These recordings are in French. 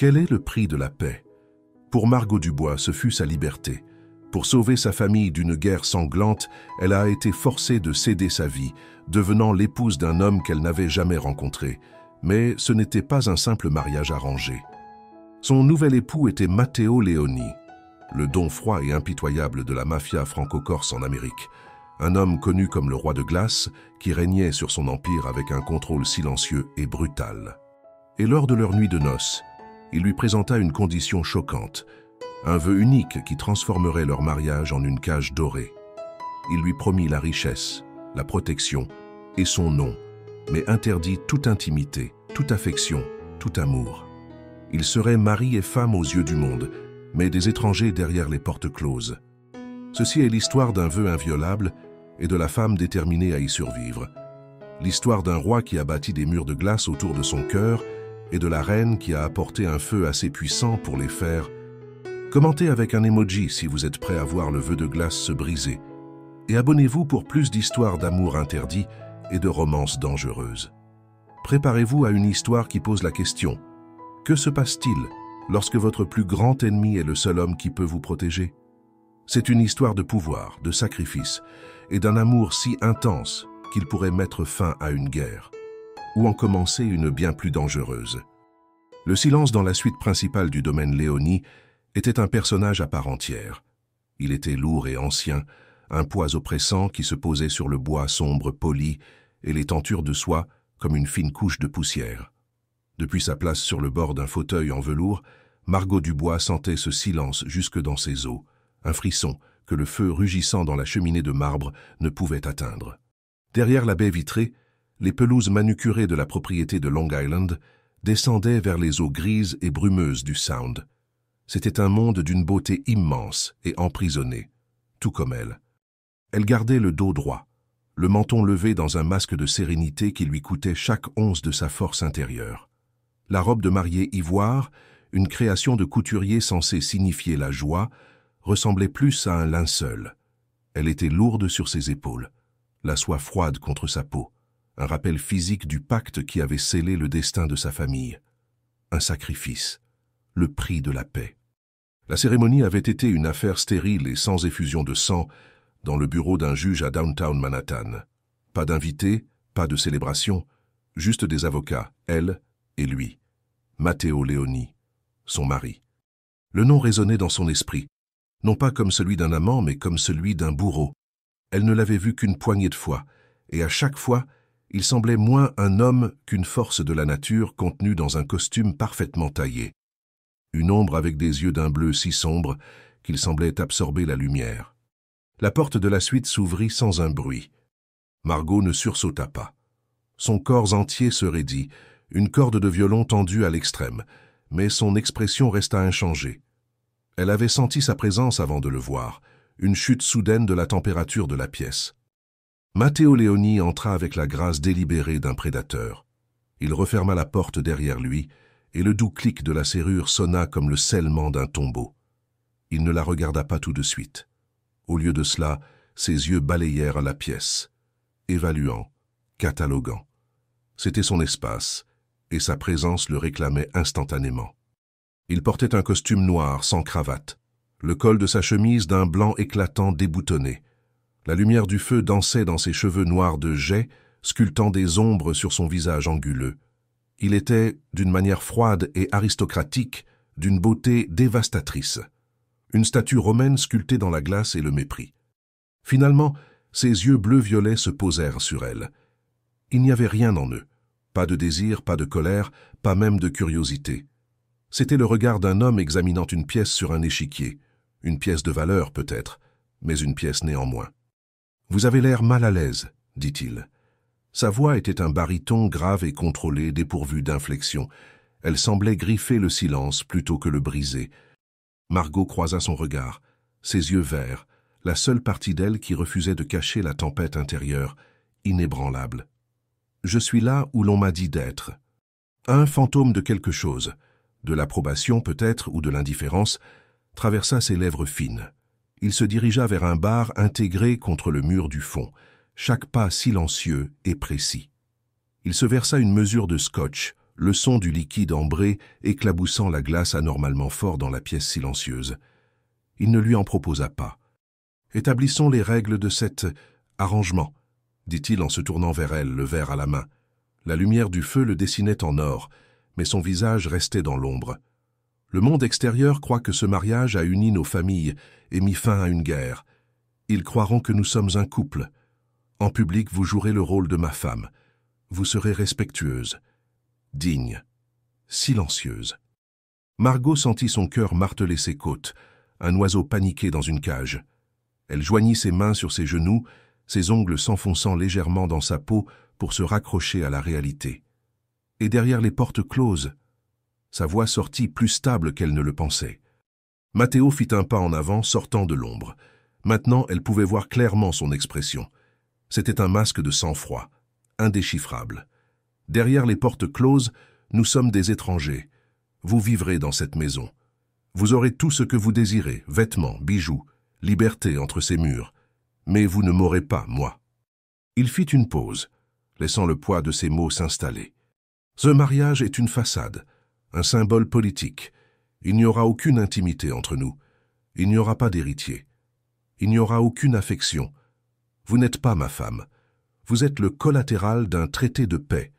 Quel est le prix de la paix? Pour Margot Dubois, ce fut sa liberté. Pour sauver sa famille d'une guerre sanglante, elle a été forcée de céder sa vie, devenant l'épouse d'un homme qu'elle n'avait jamais rencontré. Mais ce n'était pas un simple mariage arrangé. Son nouvel époux était Matteo Leoni, le don froid et impitoyable de la mafia franco-corse en Amérique. Un homme connu comme le roi de glace, qui régnait sur son empire avec un contrôle silencieux et brutal. Et lors de leur nuit de noces, il lui présenta une condition choquante, un vœu unique qui transformerait leur mariage en une cage dorée. Il lui promit la richesse, la protection et son nom, mais interdit toute intimité, toute affection, tout amour. Ils seraient mari et femme aux yeux du monde, mais des étrangers derrière les portes closes. Ceci est l'histoire d'un vœu inviolable et de la femme déterminée à y survivre. L'histoire d'un roi qui a bâti des murs de glace autour de son cœur et de la reine qui a apporté un feu assez puissant pour les faire. Commentez avec un emoji si vous êtes prêt à voir le vœu de glace se briser. Et abonnez-vous pour plus d'histoires d'amour interdit et de romances dangereuses. Préparez-vous à une histoire qui pose la question: que se passe-t-il lorsque votre plus grand ennemi est le seul homme qui peut vous protéger? C'est une histoire de pouvoir, de sacrifice et d'un amour si intense qu'il pourrait mettre fin à une guerre, ou en commencer une bien plus dangereuse. Le silence dans la suite principale du domaine Leoni était un personnage à part entière. Il était lourd et ancien, un poids oppressant qui se posait sur le bois sombre poli et les tentures de soie comme une fine couche de poussière. Depuis sa place sur le bord d'un fauteuil en velours, Margot Dubois sentait ce silence jusque dans ses os, un frisson que le feu rugissant dans la cheminée de marbre ne pouvait atteindre. Derrière la baie vitrée, les pelouses manucurées de la propriété de Long Island descendaient vers les eaux grises et brumeuses du Sound. C'était un monde d'une beauté immense et emprisonnée, tout comme elle. Elle gardait le dos droit, le menton levé dans un masque de sérénité qui lui coûtait chaque once de sa force intérieure. La robe de mariée ivoire, une création de couturier censée signifier la joie, ressemblait plus à un linceul. Elle était lourde sur ses épaules, la soie froide contre sa peau, un rappel physique du pacte qui avait scellé le destin de sa famille. Un sacrifice, le prix de la paix. La cérémonie avait été une affaire stérile et sans effusion de sang dans le bureau d'un juge à downtown Manhattan. Pas d'invités, pas de célébration, juste des avocats, elle et lui. Matteo Leoni, son mari. Le nom résonnait dans son esprit, non pas comme celui d'un amant, mais comme celui d'un bourreau. Elle ne l'avait vu qu'une poignée de fois, et à chaque fois, il semblait moins un homme qu'une force de la nature contenue dans un costume parfaitement taillé. Une ombre avec des yeux d'un bleu si sombre qu'il semblait absorber la lumière. La porte de la suite s'ouvrit sans un bruit. Margot ne sursauta pas. Son corps entier se raidit, une corde de violon tendue à l'extrême, mais son expression resta inchangée. Elle avait senti sa présence avant de le voir, une chute soudaine de la température de la pièce. Matteo Leoni entra avec la grâce délibérée d'un prédateur. Il referma la porte derrière lui, et le doux clic de la serrure sonna comme le scellement d'un tombeau. Il ne la regarda pas tout de suite. Au lieu de cela, ses yeux balayèrent la pièce, évaluant, cataloguant. C'était son espace, et sa présence le réclamait instantanément. Il portait un costume noir sans cravate, le col de sa chemise d'un blanc éclatant déboutonné. La lumière du feu dansait dans ses cheveux noirs de jais, sculptant des ombres sur son visage anguleux. Il était, d'une manière froide et aristocratique, d'une beauté dévastatrice. Une statue romaine sculptée dans la glace et le mépris. Finalement, ses yeux bleu-violet se posèrent sur elle. Il n'y avait rien en eux. Pas de désir, pas de colère, pas même de curiosité. C'était le regard d'un homme examinant une pièce sur un échiquier. Une pièce de valeur peut-être, mais une pièce néanmoins. « Vous avez l'air mal à l'aise, dit-il. » Sa voix était un baryton grave et contrôlé, dépourvu d'inflexion. Elle semblait griffer le silence plutôt que le briser. Margot croisa son regard, ses yeux verts, la seule partie d'elle qui refusait de cacher la tempête intérieure, inébranlable. « Je suis là où l'on m'a dit d'être. » Un fantôme de quelque chose, de l'approbation peut-être ou de l'indifférence, traversa ses lèvres fines. Il se dirigea vers un bar intégré contre le mur du fond, chaque pas silencieux et précis. Il se versa une mesure de scotch, le son du liquide ambré éclaboussant la glace anormalement fort dans la pièce silencieuse. Il ne lui en proposa pas. « Établissons les règles de cet arrangement », dit-il en se tournant vers elle, le verre à la main. La lumière du feu le dessinait en or, mais son visage restait dans l'ombre. Le monde extérieur croit que ce mariage a uni nos familles et mis fin à une guerre. Ils croiront que nous sommes un couple. En public, vous jouerez le rôle de ma femme. Vous serez respectueuse, digne, silencieuse. Margot sentit son cœur marteler ses côtes, un oiseau paniqué dans une cage. Elle joignit ses mains sur ses genoux, ses ongles s'enfonçant légèrement dans sa peau pour se raccrocher à la réalité. Et derrière les portes closes, sa voix sortit plus stable qu'elle ne le pensait. Matteo fit un pas en avant, sortant de l'ombre. Maintenant, elle pouvait voir clairement son expression. C'était un masque de sang-froid, indéchiffrable. Derrière les portes closes, nous sommes des étrangers. Vous vivrez dans cette maison. Vous aurez tout ce que vous désirez, vêtements, bijoux, liberté entre ces murs. Mais vous ne m'aurez pas, moi. Il fit une pause, laissant le poids de ses mots s'installer. Ce mariage est une façade, un symbole politique. Il n'y aura aucune intimité entre nous. Il n'y aura pas d'héritier. Il n'y aura aucune affection. Vous n'êtes pas ma femme. Vous êtes le collatéral d'un traité de paix.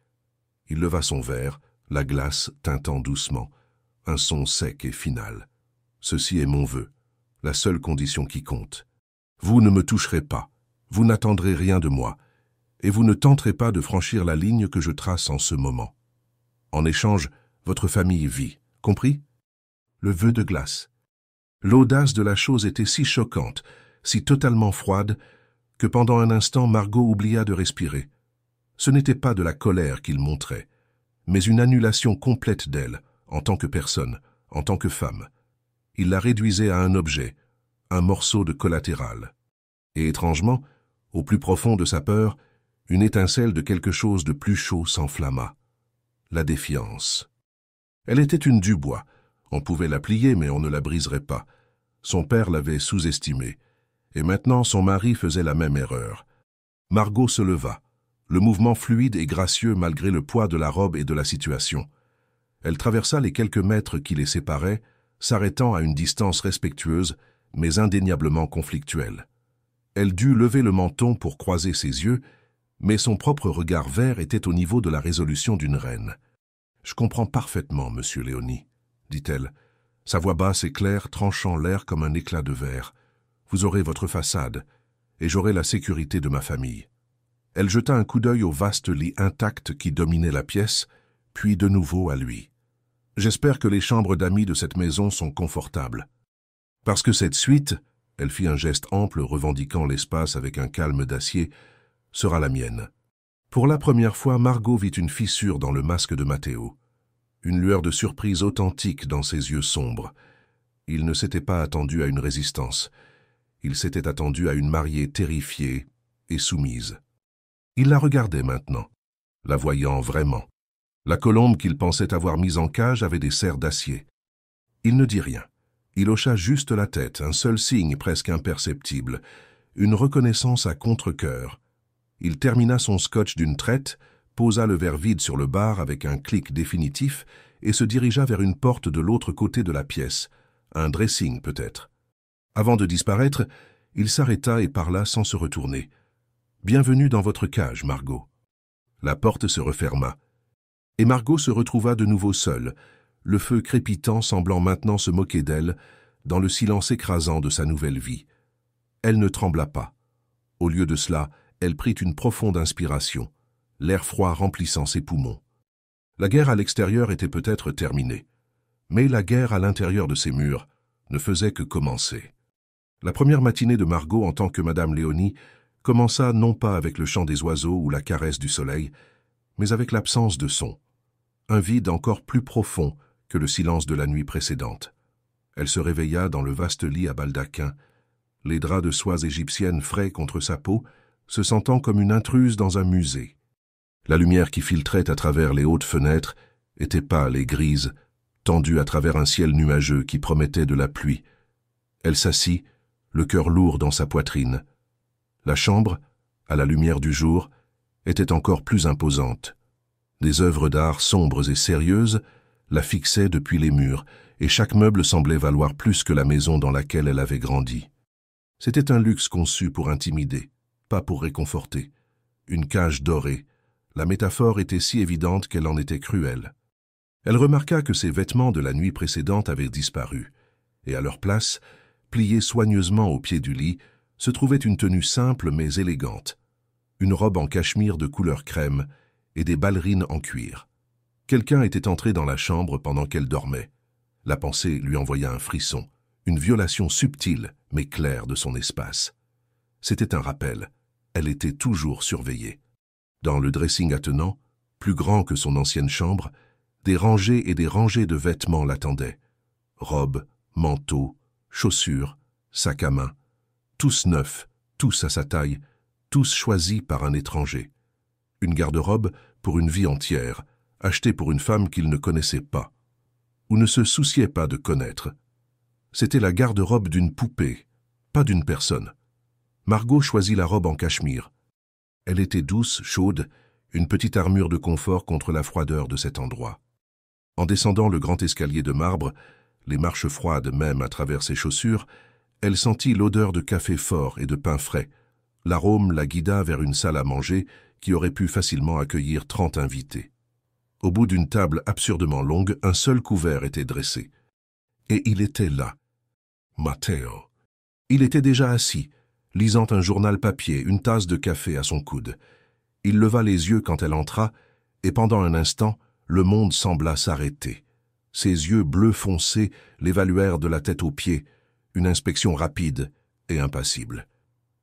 Il leva son verre, la glace tintant doucement, un son sec et final. Ceci est mon vœu, la seule condition qui compte. Vous ne me toucherez pas, vous n'attendrez rien de moi, et vous ne tenterez pas de franchir la ligne que je trace en ce moment. En échange, votre famille vit, compris? Le vœu de glace. L'audace de la chose était si choquante, si totalement froide, que pendant un instant Margot oublia de respirer. Ce n'était pas de la colère qu'il montrait, mais une annulation complète d'elle, en tant que personne, en tant que femme. Il la réduisait à un objet, un morceau de collatéral. Et étrangement, au plus profond de sa peur, une étincelle de quelque chose de plus chaud s'enflamma. La défiance. Elle était une Dubois. On pouvait la plier, mais on ne la briserait pas. Son père l'avait sous-estimée. Et maintenant son mari faisait la même erreur. Margot se leva, le mouvement fluide et gracieux malgré le poids de la robe et de la situation. Elle traversa les quelques mètres qui les séparaient, s'arrêtant à une distance respectueuse, mais indéniablement conflictuelle. Elle dut lever le menton pour croiser ses yeux, mais son propre regard vert était au niveau de la résolution d'une reine. « Je comprends parfaitement, monsieur Léonie, » dit-elle, sa voix basse et claire tranchant l'air comme un éclat de verre. Vous aurez votre façade, et j'aurai la sécurité de ma famille. Elle jeta un coup d'œil au vaste lit intact qui dominait la pièce, puis de nouveau à lui. J'espère que les chambres d'amis de cette maison sont confortables. Parce que cette suite, elle fit un geste ample revendiquant l'espace avec un calme d'acier, sera la mienne. Pour la première fois, Margot vit une fissure dans le masque de Matteo, une lueur de surprise authentique dans ses yeux sombres. Il ne s'était pas attendu à une résistance. Il s'était attendu à une mariée terrifiée et soumise. Il la regardait maintenant, la voyant vraiment. La colombe qu'il pensait avoir mise en cage avait des serres d'acier. Il ne dit rien. Il hocha juste la tête, un seul signe presque imperceptible, une reconnaissance à contre-cœur. Il termina son scotch d'une traite, posa le verre vide sur le bar avec un clic définitif et se dirigea vers une porte de l'autre côté de la pièce, un dressing peut-être. Avant de disparaître, il s'arrêta et parla sans se retourner. « Bienvenue dans votre cage, Margot. » La porte se referma. Et Margot se retrouva de nouveau seule, le feu crépitant semblant maintenant se moquer d'elle, dans le silence écrasant de sa nouvelle vie. Elle ne trembla pas. Au lieu de cela, elle prit une profonde inspiration, l'air froid remplissant ses poumons. La guerre à l'extérieur était peut-être terminée, mais la guerre à l'intérieur de ces murs ne faisait que commencer. La première matinée de Margot en tant que Madame Léonie commença non pas avec le chant des oiseaux ou la caresse du soleil, mais avec l'absence de son, un vide encore plus profond que le silence de la nuit précédente. Elle se réveilla dans le vaste lit à baldaquin, les draps de soies égyptiennes frais contre sa peau, se sentant comme une intruse dans un musée. La lumière qui filtrait à travers les hautes fenêtres était pâle et grise, tendue à travers un ciel nuageux qui promettait de la pluie. Elle s'assit, le cœur lourd dans sa poitrine. La chambre, à la lumière du jour, était encore plus imposante. Des œuvres d'art sombres et sérieuses la fixaient depuis les murs, et chaque meuble semblait valoir plus que la maison dans laquelle elle avait grandi. C'était un luxe conçu pour intimider, pas pour réconforter. Une cage dorée, la métaphore était si évidente qu'elle en était cruelle. Elle remarqua que ses vêtements de la nuit précédente avaient disparu, et à leur place, pliée soigneusement au pied du lit, se trouvait une tenue simple mais élégante, une robe en cachemire de couleur crème et des ballerines en cuir. Quelqu'un était entré dans la chambre pendant qu'elle dormait. La pensée lui envoya un frisson, une violation subtile mais claire de son espace. C'était un rappel, elle était toujours surveillée. Dans le dressing attenant, plus grand que son ancienne chambre, des rangées et des rangées de vêtements l'attendaient. Robes, manteaux, chaussures, sacs à main, tous neufs, tous à sa taille, tous choisis par un étranger. Une garde-robe pour une vie entière, achetée pour une femme qu'il ne connaissait pas, ou ne se souciait pas de connaître. C'était la garde-robe d'une poupée, pas d'une personne. Margot choisit la robe en cachemire. Elle était douce, chaude, une petite armure de confort contre la froideur de cet endroit. En descendant le grand escalier de marbre, les marches froides même à travers ses chaussures, elle sentit l'odeur de café fort et de pain frais. L'arôme la guida vers une salle à manger qui aurait pu facilement accueillir 30 invités. Au bout d'une table absurdement longue, un seul couvert était dressé. Et il était là. Matteo. Il était déjà assis, lisant un journal papier, une tasse de café à son coude. Il leva les yeux quand elle entra, et pendant un instant, le monde sembla s'arrêter. Ses yeux bleus foncés l'évaluèrent de la tête aux pieds, une inspection rapide et impassible.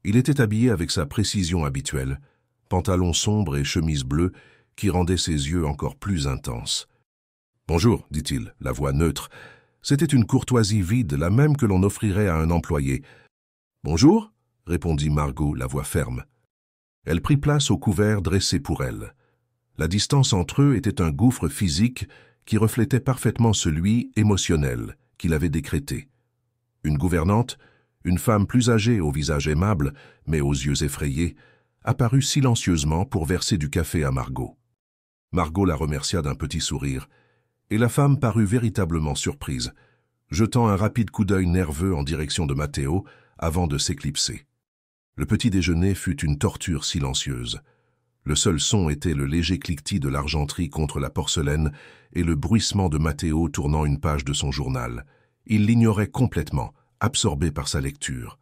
Il était habillé avec sa précision habituelle, pantalon sombre et chemise bleue, qui rendait ses yeux encore plus intenses. « Bonjour, dit-il, la voix neutre. C'était une courtoisie vide, la même que l'on offrirait à un employé. « Bonjour » répondit Margot, la voix ferme. Elle prit place au couvert dressé pour elle. La distance entre eux était un gouffre physique qui reflétait parfaitement celui émotionnel qu'il avait décrété. Une gouvernante, une femme plus âgée au visage aimable, mais aux yeux effrayés, apparut silencieusement pour verser du café à Margot. Margot la remercia d'un petit sourire, et la femme parut véritablement surprise, jetant un rapide coup d'œil nerveux en direction de Matteo avant de s'éclipser. Le petit déjeuner fut une torture silencieuse. Le seul son était le léger cliquetis de l'argenterie contre la porcelaine et le bruissement de Matteo tournant une page de son journal. Il l'ignorait complètement, absorbé par sa lecture.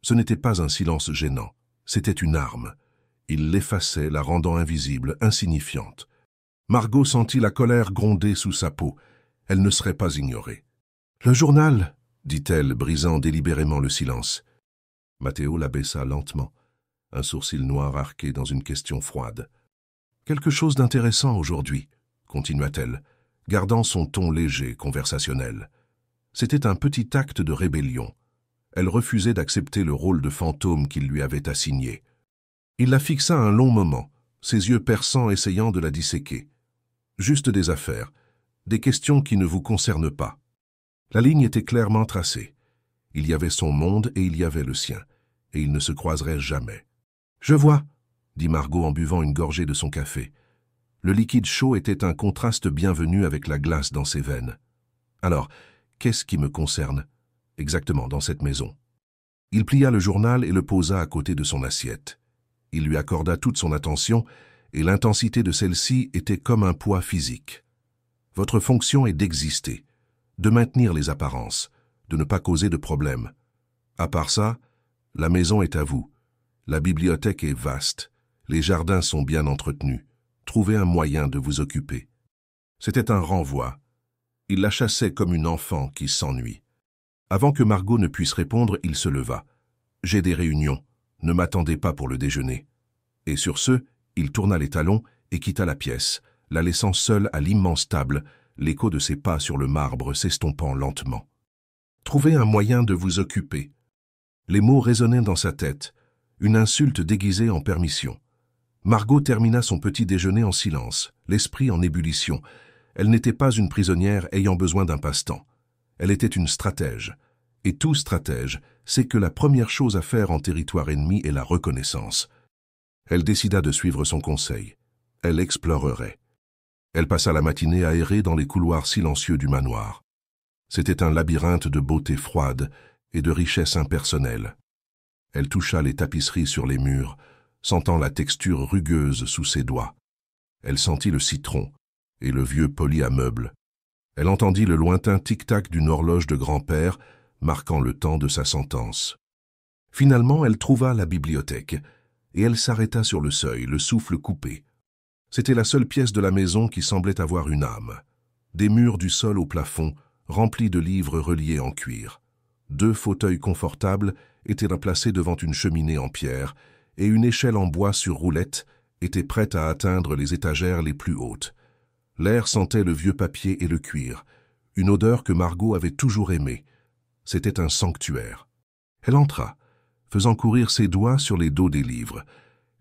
Ce n'était pas un silence gênant, c'était une arme. Il l'effaçait, la rendant invisible, insignifiante. Margot sentit la colère gronder sous sa peau. Elle ne serait pas ignorée. « Le journal !» dit-elle, brisant délibérément le silence. Matteo la baissa lentement, un sourcil noir arqué dans une question froide. « Quelque chose d'intéressant aujourd'hui, » continua-t-elle, gardant son ton léger, conversationnel. C'était un petit acte de rébellion. Elle refusait d'accepter le rôle de fantôme qu'il lui avait assigné. Il la fixa un long moment, ses yeux perçants essayant de la disséquer. Juste des affaires, des questions qui ne vous concernent pas. La ligne était clairement tracée. Il y avait son monde et il y avait le sien, et ils ne se croiseraient jamais. « Je vois », dit Margot en buvant une gorgée de son café. Le liquide chaud était un contraste bienvenu avec la glace dans ses veines. « Alors, qu'est-ce qui me concerne, exactement dans cette maison ?» Il plia le journal et le posa à côté de son assiette. Il lui accorda toute son attention, et l'intensité de celle-ci était comme un poids physique. Votre fonction est d'exister, de maintenir les apparences, de ne pas causer de problèmes. À part ça, la maison est à vous. La bibliothèque est vaste. Les jardins sont bien entretenus. Trouvez un moyen de vous occuper. C'était un renvoi. Il la chassait comme une enfant qui s'ennuie. Avant que Margot ne puisse répondre, il se leva. « J'ai des réunions. Ne m'attendez pas pour le déjeuner. » Et sur ce, il tourna les talons et quitta la pièce, la laissant seule à l'immense table, l'écho de ses pas sur le marbre s'estompant lentement. « Trouvez un moyen de vous occuper. » Les mots résonnaient dans sa tête, une insulte déguisée en permission. Margot termina son petit déjeuner en silence, l'esprit en ébullition. Elle n'était pas une prisonnière ayant besoin d'un passe-temps. Elle était une stratège. Et tout stratège sait que la première chose à faire en territoire ennemi est la reconnaissance. Elle décida de suivre son conseil. Elle explorerait. Elle passa la matinée à errer dans les couloirs silencieux du manoir. C'était un labyrinthe de beauté froide et de richesse impersonnelle. Elle toucha les tapisseries sur les murs, sentant la texture rugueuse sous ses doigts. Elle sentit le citron et le vieux poli à meubles. Elle entendit le lointain tic-tac d'une horloge de grand-père, marquant le temps de sa sentence. Finalement, elle trouva la bibliothèque, et elle s'arrêta sur le seuil, le souffle coupé. C'était la seule pièce de la maison qui semblait avoir une âme. Des murs du sol au plafond, remplis de livres reliés en cuir. 2 fauteuils confortables étaient placés devant une cheminée en pierre, et une échelle en bois sur roulette était prête à atteindre les étagères les plus hautes. L'air sentait le vieux papier et le cuir, une odeur que Margot avait toujours aimée. C'était un sanctuaire. Elle entra, faisant courir ses doigts sur les dos des livres.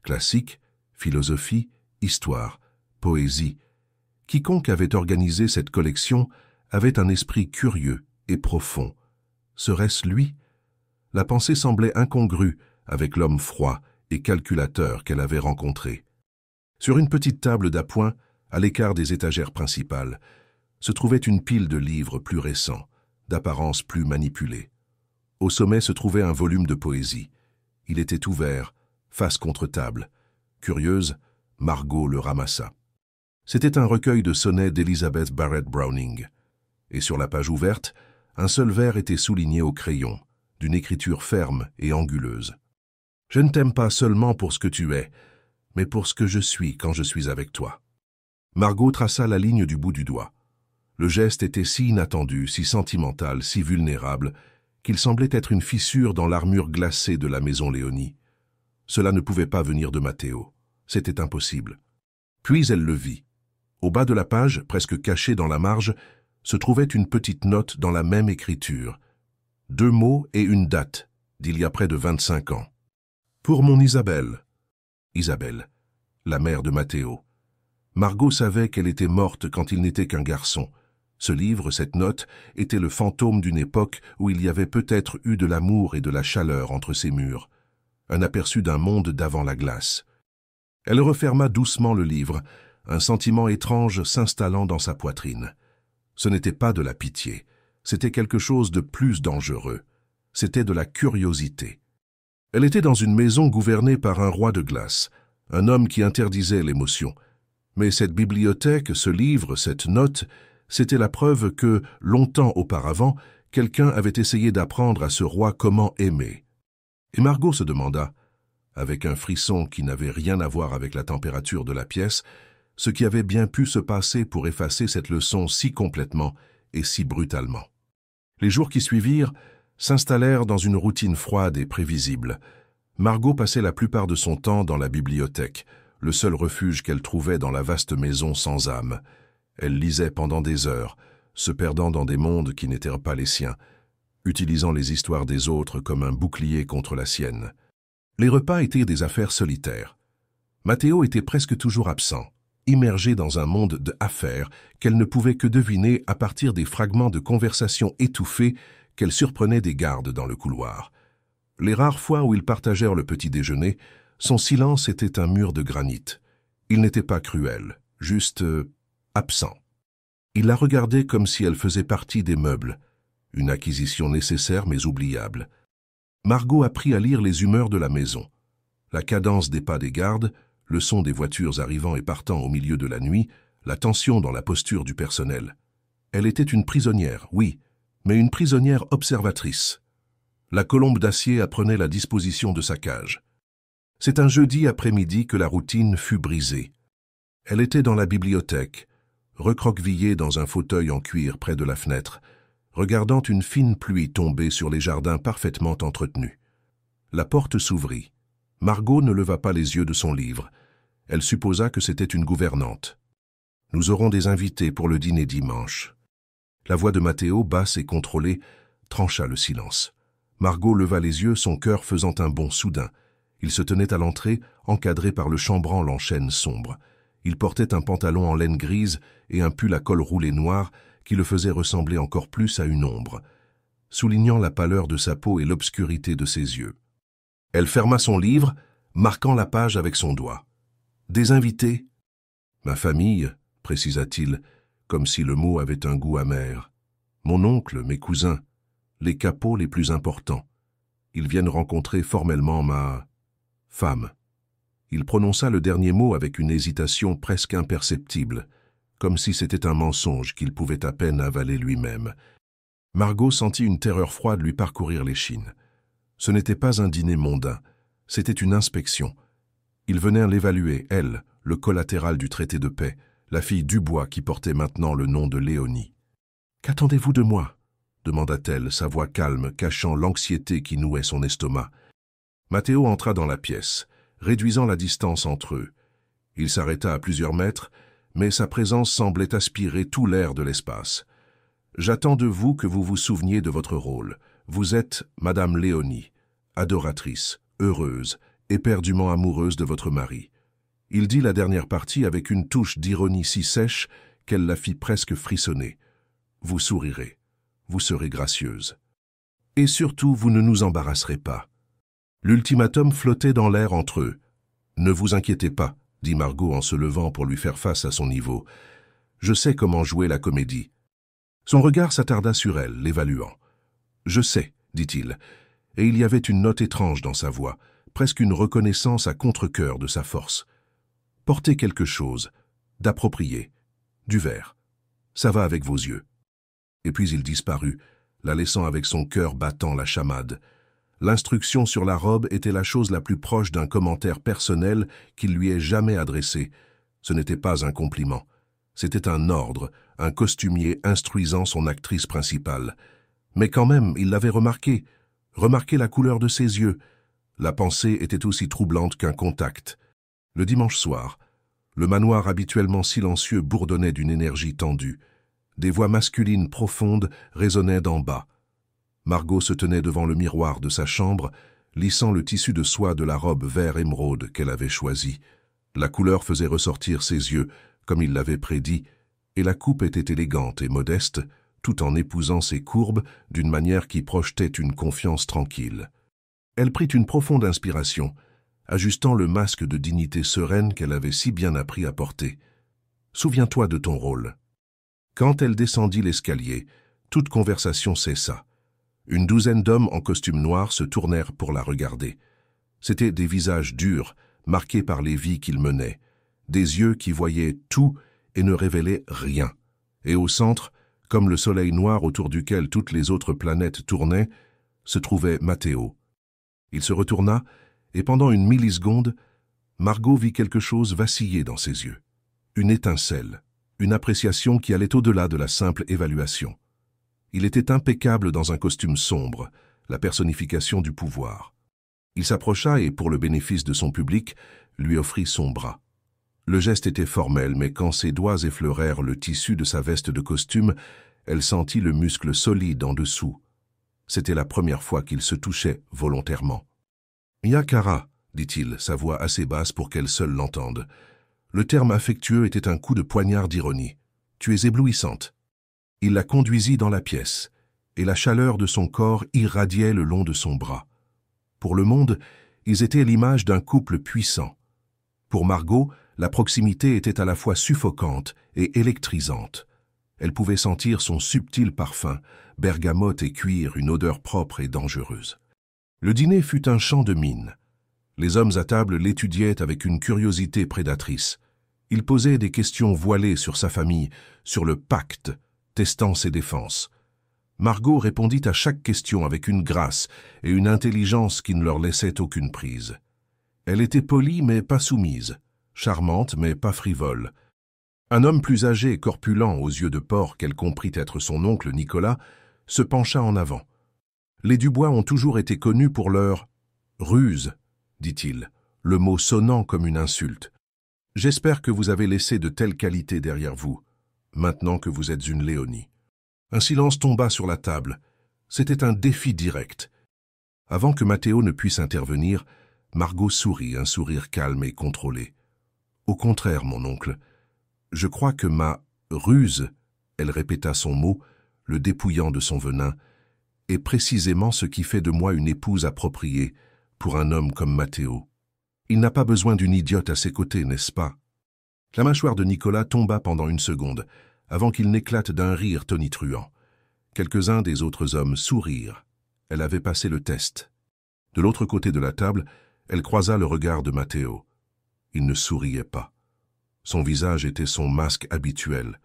Classique, philosophie, histoire, poésie. Quiconque avait organisé cette collection avait un esprit curieux et profond. Serait-ce lui? La pensée semblait incongrue avec l'homme froid et calculateur qu'elle avait rencontré. Sur une petite table d'appoint, à l'écart des étagères principales, se trouvait une pile de livres plus récents, d'apparence plus manipulée. Au sommet se trouvait un volume de poésie. Il était ouvert, face contre table. Curieuse, Margot le ramassa. C'était un recueil de sonnets d'Elizabeth Barrett Browning. Et sur la page ouverte, un seul vers était souligné au crayon, d'une écriture ferme et anguleuse. « Je ne t'aime pas seulement pour ce que tu es, mais pour ce que je suis quand je suis avec toi. » Margot traça la ligne du bout du doigt. Le geste était si inattendu, si sentimental, si vulnérable, qu'il semblait être une fissure dans l'armure glacée de la maison Léonie. Cela ne pouvait pas venir de Matteo. C'était impossible. Puis elle le vit. Au bas de la page, presque cachée dans la marge, se trouvait une petite note dans la même écriture. 2 mots et une date, d'il y a près de 25 ans. Pour mon Isabelle. Isabelle, la mère de Matteo. Margot savait qu'elle était morte quand il n'était qu'un garçon. Ce livre, cette note, était le fantôme d'une époque où il y avait peut-être eu de l'amour et de la chaleur entre ces murs. Un aperçu d'un monde d'avant la glace. Elle referma doucement le livre, un sentiment étrange s'installant dans sa poitrine. Ce n'était pas de la pitié, c'était quelque chose de plus dangereux. C'était de la curiosité. Elle était dans une maison gouvernée par un roi de glace, un homme qui interdisait l'émotion. Mais cette bibliothèque, ce livre, cette note, c'était la preuve que, longtemps auparavant, quelqu'un avait essayé d'apprendre à ce roi comment aimer. Et Margot se demanda, avec un frisson qui n'avait rien à voir avec la température de la pièce, ce qui avait bien pu se passer pour effacer cette leçon si complètement et si brutalement. Les jours qui suivirent s'installèrent dans une routine froide et prévisible. Margot passait la plupart de son temps dans la bibliothèque, le seul refuge qu'elle trouvait dans la vaste maison sans âme. Elle lisait pendant des heures, se perdant dans des mondes qui n'étaient pas les siens, utilisant les histoires des autres comme un bouclier contre la sienne. Les repas étaient des affaires solitaires. Matteo était presque toujours absent, immergé dans un monde d'affaires qu'elle ne pouvait que deviner à partir des fragments de conversation étouffés qu'elle surprenait des gardes dans le couloir. Les rares fois où ils partagèrent le petit déjeuner, son silence était un mur de granit. Il n'était pas cruel, juste absent. Il la regardait comme si elle faisait partie des meubles, une acquisition nécessaire mais oubliable. Margot apprit à lire les humeurs de la maison. La cadence des pas des gardes, le son des voitures arrivant et partant au milieu de la nuit, la tension dans la posture du personnel. Elle était une prisonnière, oui, mais une prisonnière observatrice. La colombe d'acier apprenait la disposition de sa cage. C'est un jeudi après-midi que la routine fut brisée. Elle était dans la bibliothèque, recroquevillée dans un fauteuil en cuir près de la fenêtre, regardant une fine pluie tomber sur les jardins parfaitement entretenus. La porte s'ouvrit. Margot ne leva pas les yeux de son livre. Elle supposa que c'était une gouvernante. « Nous aurons des invités pour le dîner dimanche. » La voix de Matteo, basse et contrôlée, trancha le silence. Margot leva les yeux, son cœur faisant un bond soudain. Il se tenait à l'entrée, encadré par le chambranle en chêne sombre. Il portait un pantalon en laine grise et un pull à col roulé noir qui le faisait ressembler encore plus à une ombre, soulignant la pâleur de sa peau et l'obscurité de ses yeux. Elle ferma son livre, marquant la page avec son doigt. « Des invités ?»« Ma famille, précisa-t-il, comme si le mot avait un goût amer. Mon oncle, mes cousins, les capots les plus importants. Ils viennent rencontrer formellement ma femme. Il prononça le dernier mot avec une hésitation presque imperceptible, comme si c'était un mensonge qu'il pouvait à peine avaler lui-même. Margot sentit une terreur froide lui parcourir l'échine. Ce n'était pas un dîner mondain, c'était une inspection. Ils venaient l'évaluer, elle, le collatéral du traité de paix, la fille Dubois qui portait maintenant le nom de Léonie. « Qu'attendez-vous de moi » demanda-t-elle, sa voix calme, cachant l'anxiété qui nouait son estomac. Matteo entra dans la pièce, réduisant la distance entre eux. Il s'arrêta à plusieurs mètres, mais sa présence semblait aspirer tout l'air de l'espace. « J'attends de vous que vous vous souveniez de votre rôle. Vous êtes Madame Léonie, adoratrice, heureuse, éperdument amoureuse de votre mari. » Il dit la dernière partie avec une touche d'ironie si sèche qu'elle la fit presque frissonner. « Vous sourirez. Vous serez gracieuse. Et surtout, vous ne nous embarrasserez pas. » L'ultimatum flottait dans l'air entre eux. « Ne vous inquiétez pas, » dit Margot en se levant pour lui faire face à son niveau. « Je sais comment jouer la comédie. » Son regard s'attarda sur elle, l'évaluant. « Je sais, » dit-il, et il y avait une note étrange dans sa voix, presque une reconnaissance à contre-cœur de sa force. « Portez quelque chose, d'approprié, du vert. Ça va avec vos yeux. » Et puis il disparut, la laissant avec son cœur battant la chamade. L'instruction sur la robe était la chose la plus proche d'un commentaire personnel qu'il lui ait jamais adressé. Ce n'était pas un compliment. C'était un ordre, un costumier instruisant son actrice principale. Mais quand même, il l'avait remarqué la couleur de ses yeux. La pensée était aussi troublante qu'un contact. Le dimanche soir, le manoir habituellement silencieux bourdonnait d'une énergie tendue. Des voix masculines profondes résonnaient d'en bas. Margot se tenait devant le miroir de sa chambre, lissant le tissu de soie de la robe vert émeraude qu'elle avait choisie. La couleur faisait ressortir ses yeux, comme il l'avait prédit, et la coupe était élégante et modeste, tout en épousant ses courbes d'une manière qui projetait une confiance tranquille. Elle prit une profonde inspiration, ajustant le masque de dignité sereine qu'elle avait si bien appris à porter. « Souviens-toi de ton rôle. » Quand elle descendit l'escalier, toute conversation cessa. Une douzaine d'hommes en costume noir se tournèrent pour la regarder. C'étaient des visages durs, marqués par les vies qu'ils menaient, des yeux qui voyaient tout et ne révélaient rien. Et au centre, comme le soleil noir autour duquel toutes les autres planètes tournaient, se trouvait Matteo. Il se retourna, et pendant une milliseconde, Margot vit quelque chose vaciller dans ses yeux. Une étincelle. Une appréciation qui allait au-delà de la simple évaluation. Il était impeccable dans un costume sombre, la personnification du pouvoir. Il s'approcha et, pour le bénéfice de son public, lui offrit son bras. Le geste était formel, mais quand ses doigts effleurèrent le tissu de sa veste de costume, elle sentit le muscle solide en dessous. C'était la première fois qu'il se touchait volontairement. « Yakara » dit-il, sa voix assez basse pour qu'elle seule l'entende. Le terme affectueux était un coup de poignard d'ironie. « Tu es éblouissante. » Il la conduisit dans la pièce, et la chaleur de son corps irradiait le long de son bras. Pour le monde, ils étaient l'image d'un couple puissant. Pour Margot, la proximité était à la fois suffocante et électrisante. Elle pouvait sentir son subtil parfum, bergamote et cuir, une odeur propre et dangereuse. Le dîner fut un chant de mine. Les hommes à table l'étudiaient avec une curiosité prédatrice. Ils posaient des questions voilées sur sa famille, sur le pacte, testant ses défenses. Margot répondit à chaque question avec une grâce et une intelligence qui ne leur laissait aucune prise. Elle était polie mais pas soumise, charmante mais pas frivole. Un homme plus âgé et corpulent aux yeux de porc qu'elle comprit être son oncle Nicolas se pencha en avant. Les Dubois ont toujours été connus pour leur « ruse », dit-il, le mot sonnant comme une insulte. « J'espère que vous avez laissé de telles qualités derrière vous, maintenant que vous êtes une Léonie. » Un silence tomba sur la table. C'était un défi direct. Avant que Matteo ne puisse intervenir, Margot sourit, un sourire calme et contrôlé. « Au contraire, mon oncle, je crois que ma ruse, elle répéta son mot, le dépouillant de son venin, est précisément ce qui fait de moi une épouse appropriée pour un homme comme Matteo. Il n'a pas besoin d'une idiote à ses côtés, n'est-ce pas? » La mâchoire de Nicolas tomba pendant une seconde, avant qu'il n'éclate d'un rire tonitruant. Quelques-uns des autres hommes sourirent. Elle avait passé le test. De l'autre côté de la table, elle croisa le regard de Matteo. Il ne souriait pas. Son visage était son masque habituel,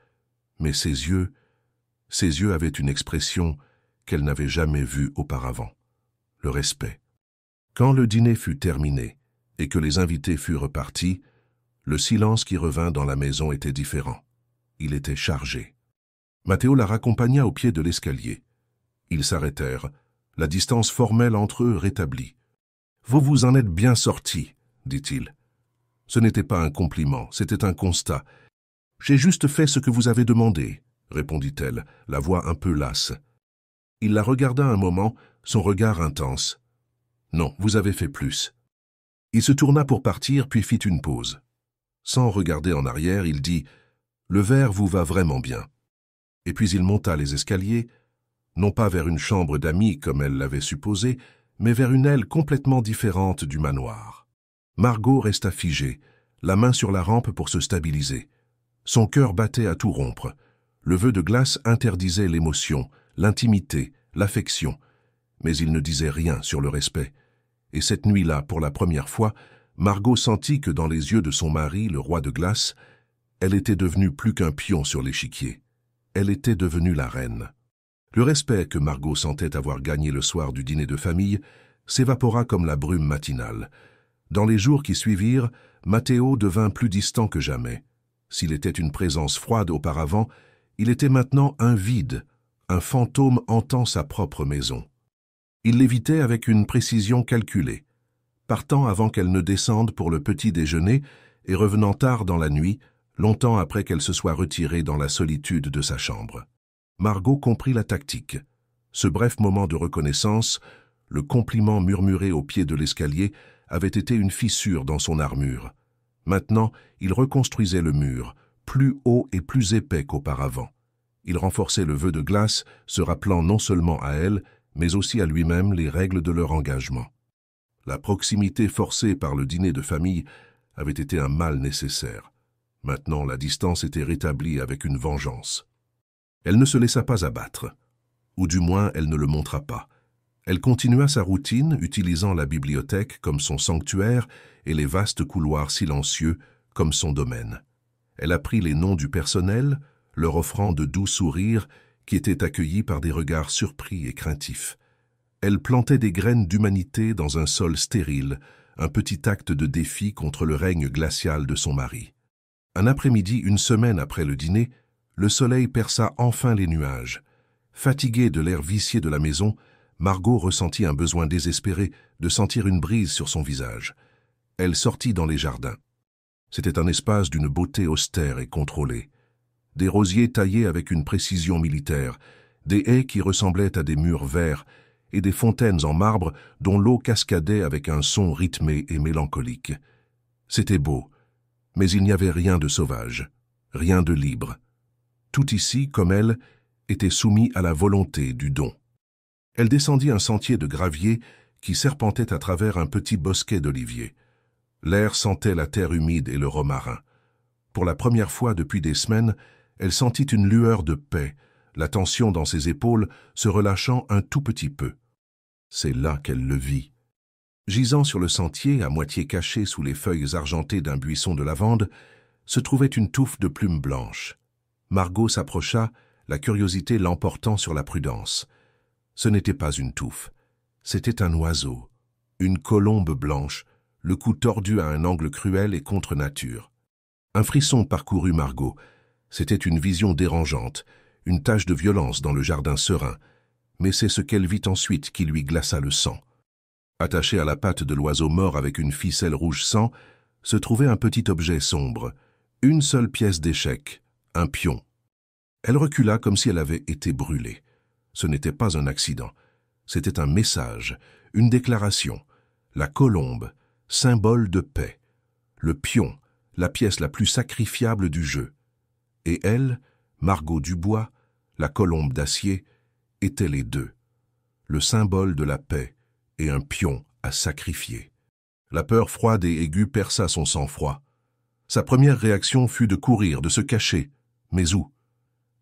mais ses yeux avaient une expression qu'elle n'avait jamais vue auparavant. Le respect. Quand le dîner fut terminé et que les invités furent partis, le silence qui revint dans la maison était différent. Il était chargé. Matteo la raccompagna au pied de l'escalier. Ils s'arrêtèrent, la distance formelle entre eux rétablie. « Vous vous en êtes bien sortis, dit-il. Ce n'était pas un compliment, c'était un constat. « J'ai juste fait ce que vous avez demandé, répondit-elle, la voix un peu lasse. Il la regarda un moment, son regard intense. Non, vous avez fait plus. Il se tourna pour partir, puis fit une pause. Sans regarder en arrière, il dit « Le verre vous va vraiment bien. » Et puis il monta les escaliers, non pas vers une chambre d'amis comme elle l'avait supposé, mais vers une aile complètement différente du manoir. Margot resta figée, la main sur la rampe pour se stabiliser. Son cœur battait à tout rompre. Le vœu de glace interdisait l'émotion, l'intimité, l'affection, mais il ne disait rien sur le respect. Et cette nuit-là, pour la première fois, Margot sentit que dans les yeux de son mari, le roi de glace, elle était devenue plus qu'un pion sur l'échiquier. Elle était devenue la reine. Le respect que Margot sentait avoir gagné le soir du dîner de famille s'évapora comme la brume matinale. Dans les jours qui suivirent, Matteo devint plus distant que jamais. S'il était une présence froide auparavant, il était maintenant un vide, un fantôme hantant sa propre maison. Il l'évitait avec une précision calculée, partant avant qu'elle ne descende pour le petit déjeuner et revenant tard dans la nuit, longtemps après qu'elle se soit retirée dans la solitude de sa chambre. Margot comprit la tactique. Ce bref moment de reconnaissance, le compliment murmuré au pied de l'escalier, avait été une fissure dans son armure. Maintenant, il reconstruisait le mur, plus haut et plus épais qu'auparavant. Il renforçait le vœu de glace, se rappelant non seulement à elle, mais aussi à lui-même les règles de leur engagement. La proximité forcée par le dîner de famille avait été un mal nécessaire. Maintenant, la distance était rétablie avec une vengeance. Elle ne se laissa pas abattre, ou du moins elle ne le montra pas. Elle continua sa routine, utilisant la bibliothèque comme son sanctuaire et les vastes couloirs silencieux comme son domaine. Elle apprit les noms du personnel, leur offrant de doux sourires qui étaient accueillis par des regards surpris et craintifs. Elle plantait des graines d'humanité dans un sol stérile, un petit acte de défi contre le règne glacial de son mari. Un après-midi, une semaine après le dîner, le soleil perça enfin les nuages. Fatiguée de l'air vicié de la maison, Margot ressentit un besoin désespéré de sentir une brise sur son visage. Elle sortit dans les jardins. C'était un espace d'une beauté austère et contrôlée. Des rosiers taillés avec une précision militaire, des haies qui ressemblaient à des murs verts et des fontaines en marbre dont l'eau cascadait avec un son rythmé et mélancolique. C'était beau, mais il n'y avait rien de sauvage, rien de libre. Tout ici, comme elle, était soumis à la volonté du don. Elle descendit un sentier de gravier qui serpentait à travers un petit bosquet d'oliviers. L'air sentait la terre humide et le romarin. Pour la première fois depuis des semaines, elle sentit une lueur de paix, la tension dans ses épaules se relâchant un tout petit peu. C'est là qu'elle le vit. Gisant sur le sentier, à moitié caché sous les feuilles argentées d'un buisson de lavande, se trouvait une touffe de plumes blanches. Margot s'approcha, la curiosité l'emportant sur la prudence. Ce n'était pas une touffe, c'était un oiseau, une colombe blanche, le cou tordu à un angle cruel et contre nature. Un frisson parcourut Margot. C'était une vision dérangeante, une tache de violence dans le jardin serein, mais c'est ce qu'elle vit ensuite qui lui glaça le sang. Attaché à la patte de l'oiseau mort avec une ficelle rouge sang, se trouvait un petit objet sombre, une seule pièce d'échec, un pion. Elle recula comme si elle avait été brûlée. Ce n'était pas un accident, c'était un message, une déclaration. La colombe, symbole de paix. Le pion, la pièce la plus sacrifiable du jeu. Et elle, Margot Dubois, la colombe d'acier, étaient les deux. Le symbole de la paix et un pion à sacrifier. La peur froide et aiguë perça son sang-froid. Sa première réaction fut de courir, de se cacher. Mais où?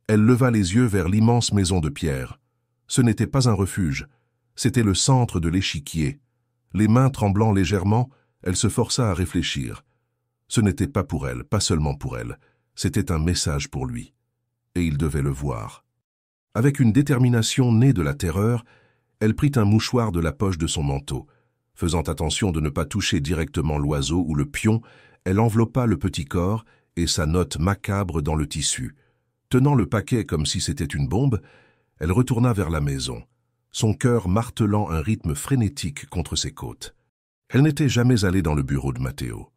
Elle leva les yeux vers l'immense maison de pierre. Ce n'était pas un refuge, c'était le centre de l'échiquier. Les mains tremblant légèrement, elle se força à réfléchir. Ce n'était pas pour elle, pas seulement pour elle, c'était un message pour lui. Et il devait le voir. Avec une détermination née de la terreur, elle prit un mouchoir de la poche de son manteau. Faisant attention de ne pas toucher directement l'oiseau ou le pion, elle enveloppa le petit corps et sa note macabre dans le tissu. Tenant le paquet comme si c'était une bombe, elle retourna vers la maison, son cœur martelant un rythme frénétique contre ses côtes. Elle n'était jamais allée dans le bureau de Matteo.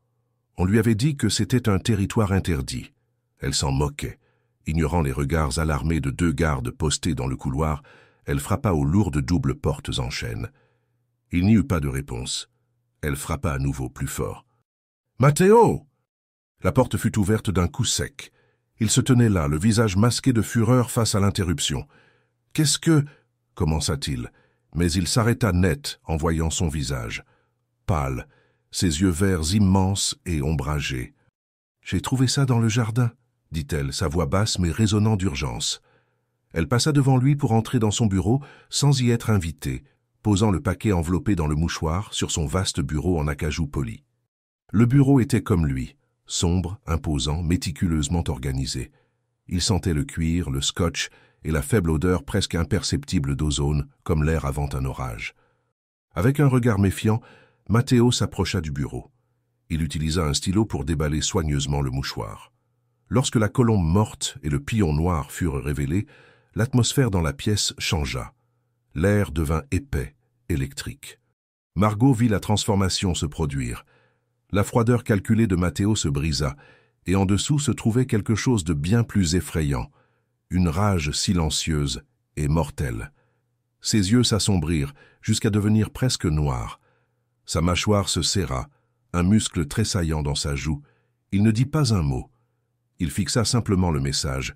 On lui avait dit que c'était un territoire interdit. Elle s'en moquait. Ignorant les regards alarmés de 2 gardes postés dans le couloir, elle frappa aux lourdes doubles portes en chêne. Il n'y eut pas de réponse. Elle frappa à nouveau plus fort. « Matteo !» La porte fut ouverte d'un coup sec. Il se tenait là, le visage masqué de fureur face à l'interruption. « Qu'est-ce que... » commença-t-il, mais il s'arrêta net en voyant son visage. Pâle, ses yeux verts immenses et ombragés. « J'ai trouvé ça dans le jardin, » dit-elle, sa voix basse mais résonnant d'urgence. Elle passa devant lui pour entrer dans son bureau sans y être invitée, posant le paquet enveloppé dans le mouchoir sur son vaste bureau en acajou poli. Le bureau était comme lui, sombre, imposant, méticuleusement organisé. Il sentait le cuir, le scotch et la faible odeur presque imperceptible d'ozone, comme l'air avant un orage. Avec un regard méfiant, Matteo s'approcha du bureau. Il utilisa un stylo pour déballer soigneusement le mouchoir. Lorsque la colombe morte et le pion noir furent révélés, l'atmosphère dans la pièce changea. L'air devint épais, électrique. Margot vit la transformation se produire. La froideur calculée de Matteo se brisa, et en dessous se trouvait quelque chose de bien plus effrayant, une rage silencieuse et mortelle. Ses yeux s'assombrirent jusqu'à devenir presque noirs. Sa mâchoire se serra, un muscle tressaillant dans sa joue. Il ne dit pas un mot. Il fixa simplement le message,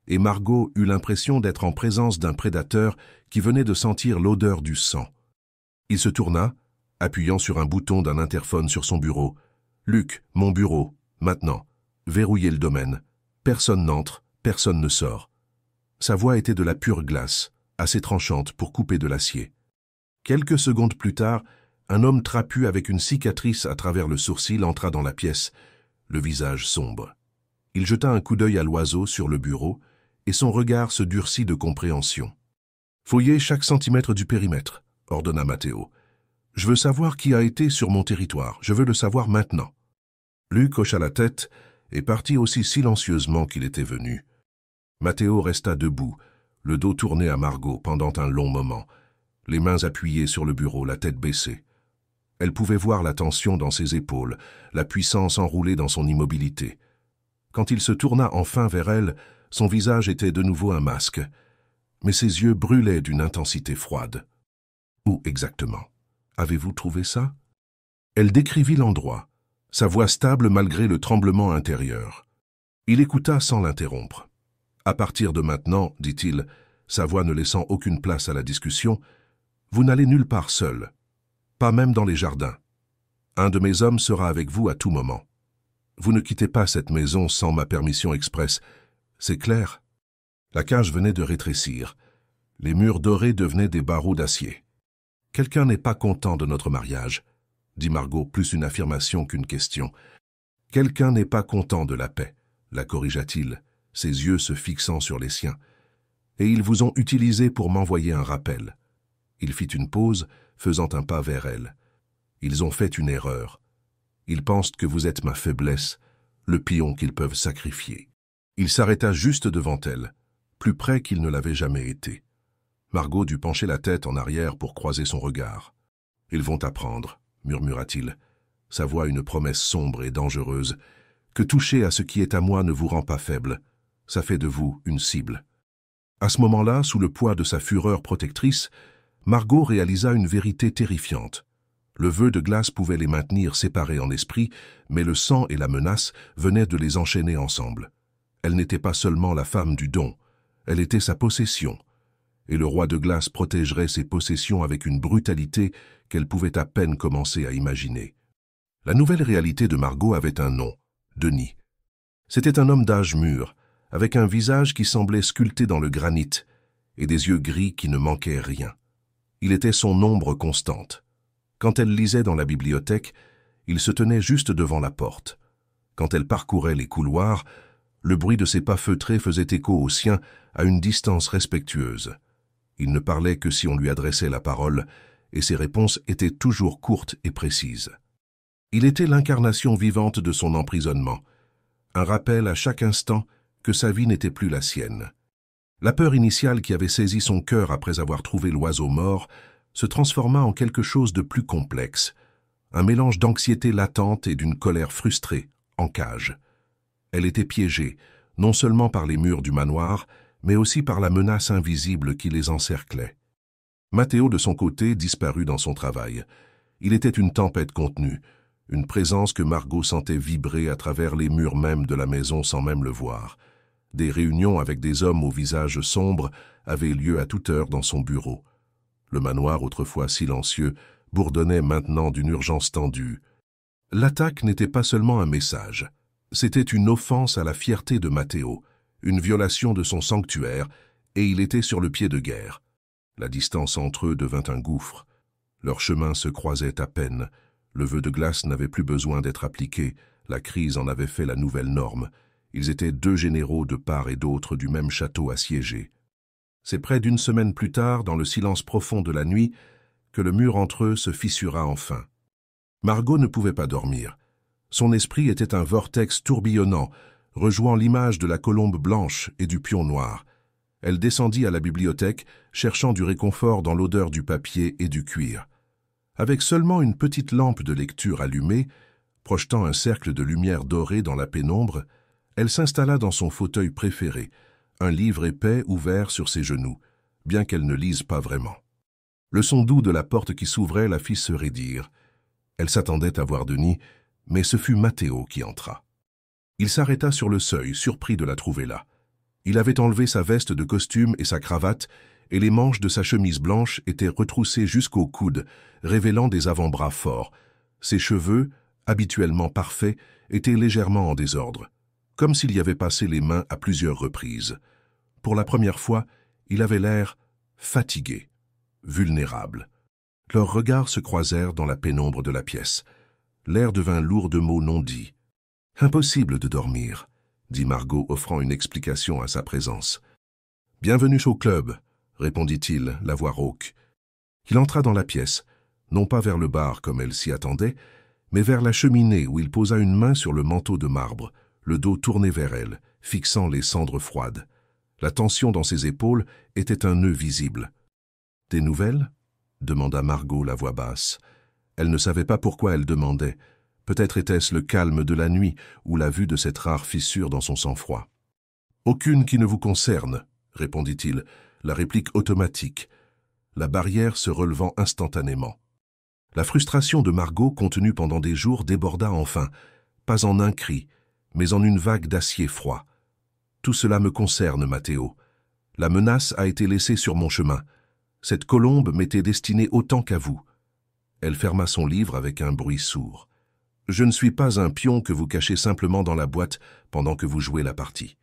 et Margot eut l'impression d'être en présence d'un prédateur qui venait de sentir l'odeur du sang. Il se tourna, appuyant sur un bouton d'un interphone sur son bureau. « Luc, mon bureau, maintenant. Verrouillez le domaine. Personne n'entre, personne ne sort. » Sa voix était de la pure glace, assez tranchante pour couper de l'acier. Quelques secondes plus tard, un homme trapu avec une cicatrice à travers le sourcil entra dans la pièce, le visage sombre. Il jeta un coup d'œil à l'oiseau sur le bureau, et son regard se durcit de compréhension. « Fouillez chaque centimètre du périmètre, » ordonna Matteo. « Je veux savoir qui a été sur mon territoire, je veux le savoir maintenant. » Luc hocha la tête et partit aussi silencieusement qu'il était venu. Matteo resta debout, le dos tourné à Margot pendant un long moment, les mains appuyées sur le bureau, la tête baissée. Elle pouvait voir la tension dans ses épaules, la puissance enroulée dans son immobilité. Quand il se tourna enfin vers elle, son visage était de nouveau un masque, mais ses yeux brûlaient d'une intensité froide. « Où exactement? Avez-vous trouvé ça ?» Elle décrivit l'endroit, sa voix stable malgré le tremblement intérieur. Il écouta sans l'interrompre. « À partir de maintenant, dit-il, sa voix ne laissant aucune place à la discussion, vous n'allez nulle part seul, pas même dans les jardins. Un de mes hommes sera avec vous à tout moment. Vous ne quittez pas cette maison sans ma permission expresse. C'est clair ?» La cage venait de rétrécir. Les murs dorés devenaient des barreaux d'acier. « Quelqu'un n'est pas content de notre mariage, » dit Margot, plus une affirmation qu'une question. « Quelqu'un n'est pas content de la paix, » la corrigea-t-il, ses yeux se fixant sur les siens. « Et ils vous ont utilisé pour m'envoyer un rappel. » Il fit une pause, faisant un pas vers elle. « Ils ont fait une erreur. Ils pensent que vous êtes ma faiblesse, le pion qu'ils peuvent sacrifier. » Il s'arrêta juste devant elle, plus près qu'il ne l'avait jamais été. Margot dut pencher la tête en arrière pour croiser son regard. « Ils vont apprendre, » murmura-t-il, sa voix une promesse sombre et dangereuse, « que toucher à ce qui est à moi ne vous rend pas faible. Ça fait de vous une cible. » À ce moment-là, sous le poids de sa fureur protectrice, Margot réalisa une vérité terrifiante. Le vœu de glace pouvait les maintenir séparés en esprit, mais le sang et la menace venaient de les enchaîner ensemble. Elle n'était pas seulement la femme du don, elle était sa possession. Et le roi de glace protégerait ses possessions avec une brutalité qu'elle pouvait à peine commencer à imaginer. La nouvelle réalité de Margot avait un nom, Denis. C'était un homme d'âge mûr, avec un visage qui semblait sculpté dans le granit et des yeux gris qui ne manquaient rien. Il était son ombre constante. Quand elle lisait dans la bibliothèque, il se tenait juste devant la porte. Quand elle parcourait les couloirs, le bruit de ses pas feutrés faisait écho au sien à une distance respectueuse. Il ne parlait que si on lui adressait la parole, et ses réponses étaient toujours courtes et précises. Il était l'incarnation vivante de son emprisonnement, un rappel à chaque instant que sa vie n'était plus la sienne. La peur initiale qui avait saisi son cœur après avoir trouvé l'oiseau mort se transforma en quelque chose de plus complexe, un mélange d'anxiété latente et d'une colère frustrée, en cage. Elle était piégée, non seulement par les murs du manoir, mais aussi par la menace invisible qui les encerclait. Matteo, de son côté, disparut dans son travail. Il était une tempête contenue, une présence que Margot sentait vibrer à travers les murs même de la maison sans même le voir. Des réunions avec des hommes au visage sombre avaient lieu à toute heure dans son bureau. Le manoir, autrefois silencieux, bourdonnait maintenant d'une urgence tendue. L'attaque n'était pas seulement un message, c'était une offense à la fierté de Matteo, une violation de son sanctuaire, et il était sur le pied de guerre. La distance entre eux devint un gouffre. Leurs chemins se croisaient à peine. Le vœu de glace n'avait plus besoin d'être appliqué, la crise en avait fait la nouvelle norme. Ils étaient deux généraux de part et d'autre du même château assiégé. C'est près d'une semaine plus tard, dans le silence profond de la nuit, que le mur entre eux se fissura enfin. Margot ne pouvait pas dormir. Son esprit était un vortex tourbillonnant, rejouant l'image de la colombe blanche et du pion noir. Elle descendit à la bibliothèque, cherchant du réconfort dans l'odeur du papier et du cuir. Avec seulement une petite lampe de lecture allumée, projetant un cercle de lumière dorée dans la pénombre, elle s'installa dans son fauteuil préféré, un livre épais ouvert sur ses genoux, bien qu'elle ne lise pas vraiment. Le son doux de la porte qui s'ouvrait la fit se raidir. Elle s'attendait à voir Denis, mais ce fut Matteo qui entra. Il s'arrêta sur le seuil, surpris de la trouver là. Il avait enlevé sa veste de costume et sa cravate, et les manches de sa chemise blanche étaient retroussées jusqu'au coude, révélant des avant-bras forts. Ses cheveux, habituellement parfaits, étaient légèrement en désordre, comme s'il y avait passé les mains à plusieurs reprises. Pour la première fois, il avait l'air fatigué, vulnérable. Leurs regards se croisèrent dans la pénombre de la pièce. L'air devint lourd de mots non dits. « Impossible de dormir », dit Margot, offrant une explication à sa présence. « Bienvenue au club », répondit-il, la voix rauque. Il entra dans la pièce, non pas vers le bar comme elle s'y attendait, mais vers la cheminée où il posa une main sur le manteau de marbre, le dos tourné vers elle, fixant les cendres froides. La tension dans ses épaules était un nœud visible. « Des nouvelles » demanda Margot, la voix basse. Elle ne savait pas pourquoi elle demandait. Peut-être était-ce le calme de la nuit ou la vue de cette rare fissure dans son sang-froid. « Aucune qui ne vous concerne », répondit-il, la réplique automatique, la barrière se relevant instantanément. La frustration de Margot, contenue pendant des jours, déborda enfin, pas en un cri, mais en une vague d'acier froid. « Tout cela me concerne, Matteo. La menace a été laissée sur mon chemin. Cette colombe m'était destinée autant qu'à vous. » Elle ferma son livre avec un bruit sourd. « Je ne suis pas un pion que vous cachez simplement dans la boîte pendant que vous jouez la partie. »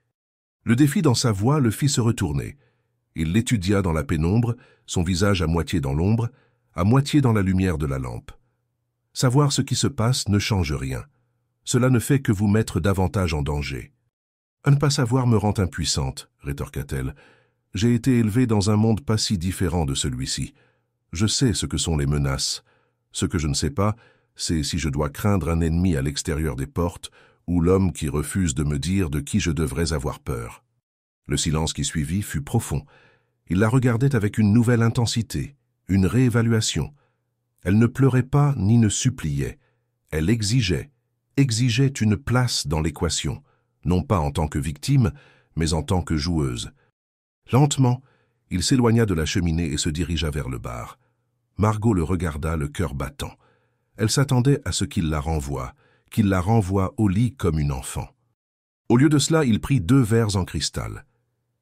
Le défi dans sa voix le fit se retourner. Il l'étudia dans la pénombre, son visage à moitié dans l'ombre, à moitié dans la lumière de la lampe. « Savoir ce qui se passe ne change rien. Cela ne fait que vous mettre davantage en danger. »« À ne pas savoir me rend impuissante, » rétorqua-t-elle. « J'ai été élevée dans un monde pas si différent de celui-ci. Je sais ce que sont les menaces. Ce que je ne sais pas, c'est si je dois craindre un ennemi à l'extérieur des portes ou l'homme qui refuse de me dire de qui je devrais avoir peur. » Le silence qui suivit fut profond. Il la regardait avec une nouvelle intensité, une réévaluation. Elle ne pleurait pas ni ne suppliait. Elle exigeait une place dans l'équation, non pas en tant que victime, mais en tant que joueuse. Lentement, il s'éloigna de la cheminée et se dirigea vers le bar. Margot le regarda, le cœur battant. Elle s'attendait à ce qu'il la renvoie au lit comme une enfant. Au lieu de cela, il prit 2 verres en cristal.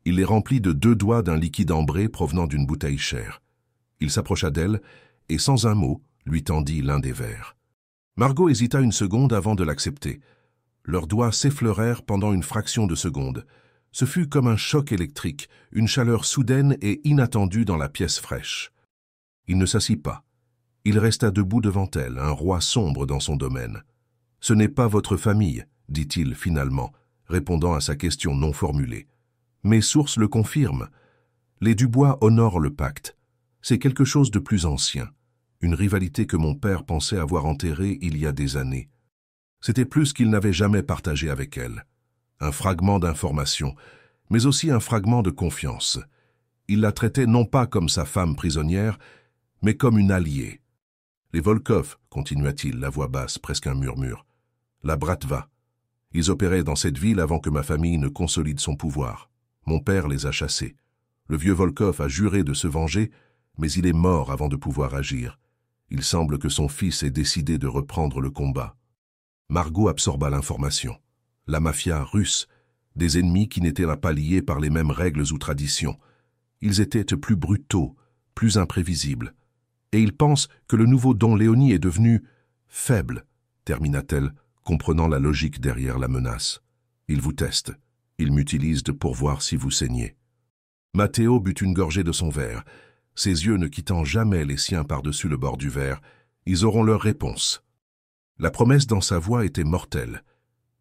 Il les remplit de 2 doigts d'un liquide ambré provenant d'une bouteille chère. Il s'approcha d'elle et, sans un mot, lui tendit l'un des verres. Margot hésita une seconde avant de l'accepter. Leurs doigts s'effleurèrent pendant une fraction de seconde. Ce fut comme un choc électrique, une chaleur soudaine et inattendue dans la pièce fraîche. Il ne s'assit pas. Il resta debout devant elle, un roi sombre dans son domaine. « Ce n'est pas votre famille », dit-il finalement, répondant à sa question non formulée. « Mes sources le confirment. Les Dubois honorent le pacte. C'est quelque chose de plus ancien, une rivalité que mon père pensait avoir enterrée il y a des années. C'était plus qu'il n'avait jamais partagé avec elle. Un fragment d'information, mais aussi un fragment de confiance. Il la traitait non pas comme sa femme prisonnière, mais comme une alliée. Les Volkov, continua-t-il, la voix basse, presque un murmure. La Bratva. Ils opéraient dans cette ville avant que ma famille ne consolide son pouvoir. Mon père les a chassés. Le vieux Volkov a juré de se venger, mais il est mort avant de pouvoir agir. Il semble que son fils ait décidé de reprendre le combat. Margot absorba l'information. La mafia russe, des ennemis qui n'étaient pas liés par les mêmes règles ou traditions. Ils étaient plus brutaux, plus imprévisibles. Et ils pensent que le nouveau Don Léonie est devenu faible, termina-t-elle, comprenant la logique derrière la menace. Ils vous testent. Ils m'utilisent pour voir si vous saignez. Matteo but une gorgée de son verre, ses yeux ne quittant jamais les siens par-dessus le bord du verre. Ils auront leur réponse. La promesse dans sa voix était mortelle.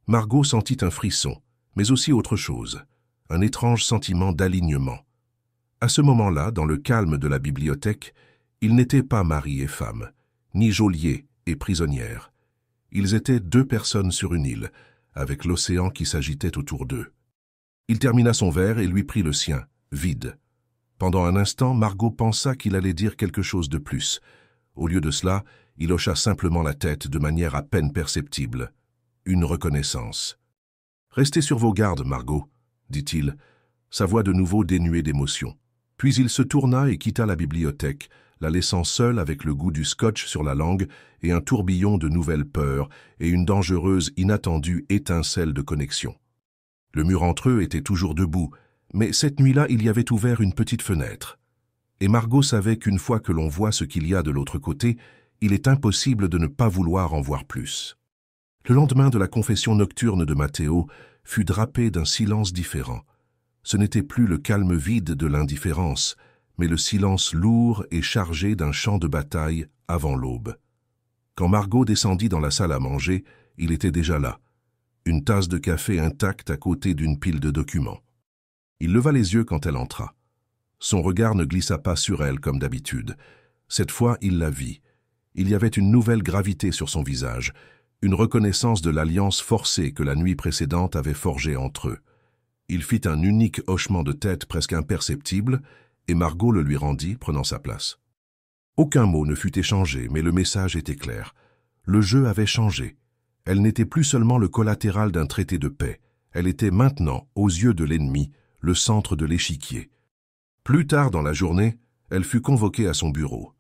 Margot sentit un frisson, mais aussi autre chose, un étrange sentiment d'alignement. À ce moment-là, dans le calme de la bibliothèque, ils n'étaient pas mari et femme, ni geôlier et prisonnière. Ils étaient deux personnes sur une île, avec l'océan qui s'agitait autour d'eux. Il termina son verre et lui prit le sien, vide. Pendant un instant, Margot pensa qu'il allait dire quelque chose de plus. Au lieu de cela, il hocha simplement la tête de manière à peine perceptible. Une reconnaissance. « Restez sur vos gardes, Margot, » dit-il, sa voix de nouveau dénuée d'émotion. Puis il se tourna et quitta la bibliothèque, la laissant seule avec le goût du scotch sur la langue et un tourbillon de nouvelles peurs et une dangereuse, inattendue étincelle de connexion. Le mur entre eux était toujours debout, mais cette nuit-là, il y avait ouvert une petite fenêtre. Et Margot savait qu'une fois que l'on voit ce qu'il y a de l'autre côté, il est impossible de ne pas vouloir en voir plus. Le lendemain de la confession nocturne de Matteo fut drapé d'un silence différent. Ce n'était plus le calme vide de l'indifférence, mais le silence lourd et chargé d'un champ de bataille avant l'aube. Quand Margot descendit dans la salle à manger, il était déjà là, une tasse de café intacte à côté d'une pile de documents. Il leva les yeux quand elle entra. Son regard ne glissa pas sur elle comme d'habitude. Cette fois, il la vit. Il y avait une nouvelle gravité sur son visage, une reconnaissance de l'alliance forcée que la nuit précédente avait forgée entre eux. Il fit un unique hochement de tête presque imperceptible, et Margot le lui rendit, prenant sa place. Aucun mot ne fut échangé, mais le message était clair. Le jeu avait changé. Elle n'était plus seulement le collatéral d'un traité de paix. Elle était maintenant, aux yeux de l'ennemi, le centre de l'échiquier. Plus tard dans la journée, elle fut convoquée à son bureau.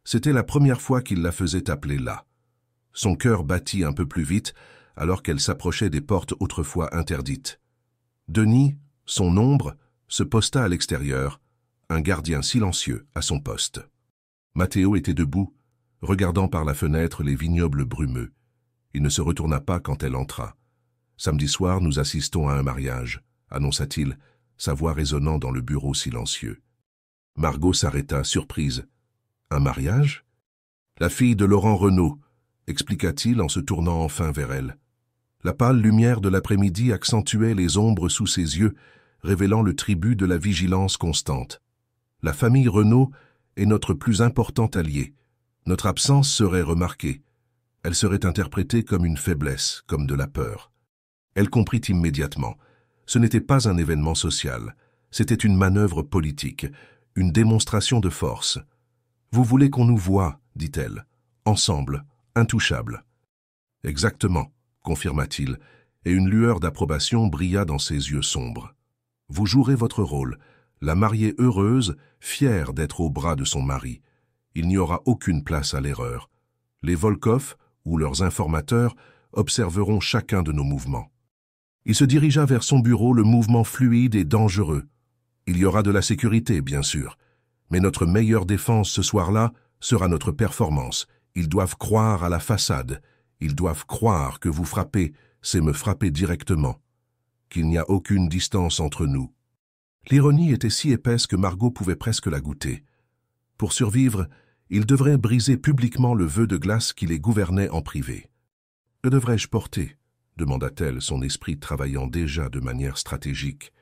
C'était la première fois qu'il la faisait appeler là. Son cœur battit un peu plus vite alors qu'elle s'approchait des portes autrefois interdites. Denis, son ombre, se posta à l'extérieur, un gardien silencieux à son poste. Matteo était debout, regardant par la fenêtre les vignobles brumeux. Il ne se retourna pas quand elle entra. « Samedi soir, nous assistons à un mariage », annonça-t-il, sa voix résonnant dans le bureau silencieux. Margot s'arrêta, surprise. « Un mariage ?»« La fille de Laurent Renaud », expliqua-t-il en se tournant enfin vers elle. La pâle lumière de l'après-midi accentuait les ombres sous ses yeux, révélant le tribut de la vigilance constante. La famille Renaud est notre plus important allié. Notre absence serait remarquée. Elle serait interprétée comme une faiblesse, comme de la peur. Elle comprit immédiatement. Ce n'était pas un événement social. C'était une manœuvre politique, une démonstration de force. « Vous voulez qu'on nous voie, dit-elle, ensemble, intouchables. »« Exactement, confirma-t-il, et une lueur d'approbation brilla dans ses yeux sombres. « Vous jouerez votre rôle, la mariée heureuse, fière d'être au bras de son mari. Il n'y aura aucune place à l'erreur. Les Volkov, ou leurs informateurs, observeront chacun de nos mouvements. » Il se dirigea vers son bureau, le mouvement fluide et dangereux. Il y aura de la sécurité, bien sûr, mais notre meilleure défense ce soir-là sera notre performance. Ils doivent croire à la façade. Ils doivent croire que vous frappez, c'est me frapper directement, qu'il n'y a aucune distance entre nous. » L'ironie était si épaisse que Margot pouvait presque la goûter. Pour survivre, il devrait briser publiquement le vœu de glace qui les gouvernait en privé. « Que devrais-je porter ?» demanda-t-elle, son esprit travaillant déjà de manière stratégique.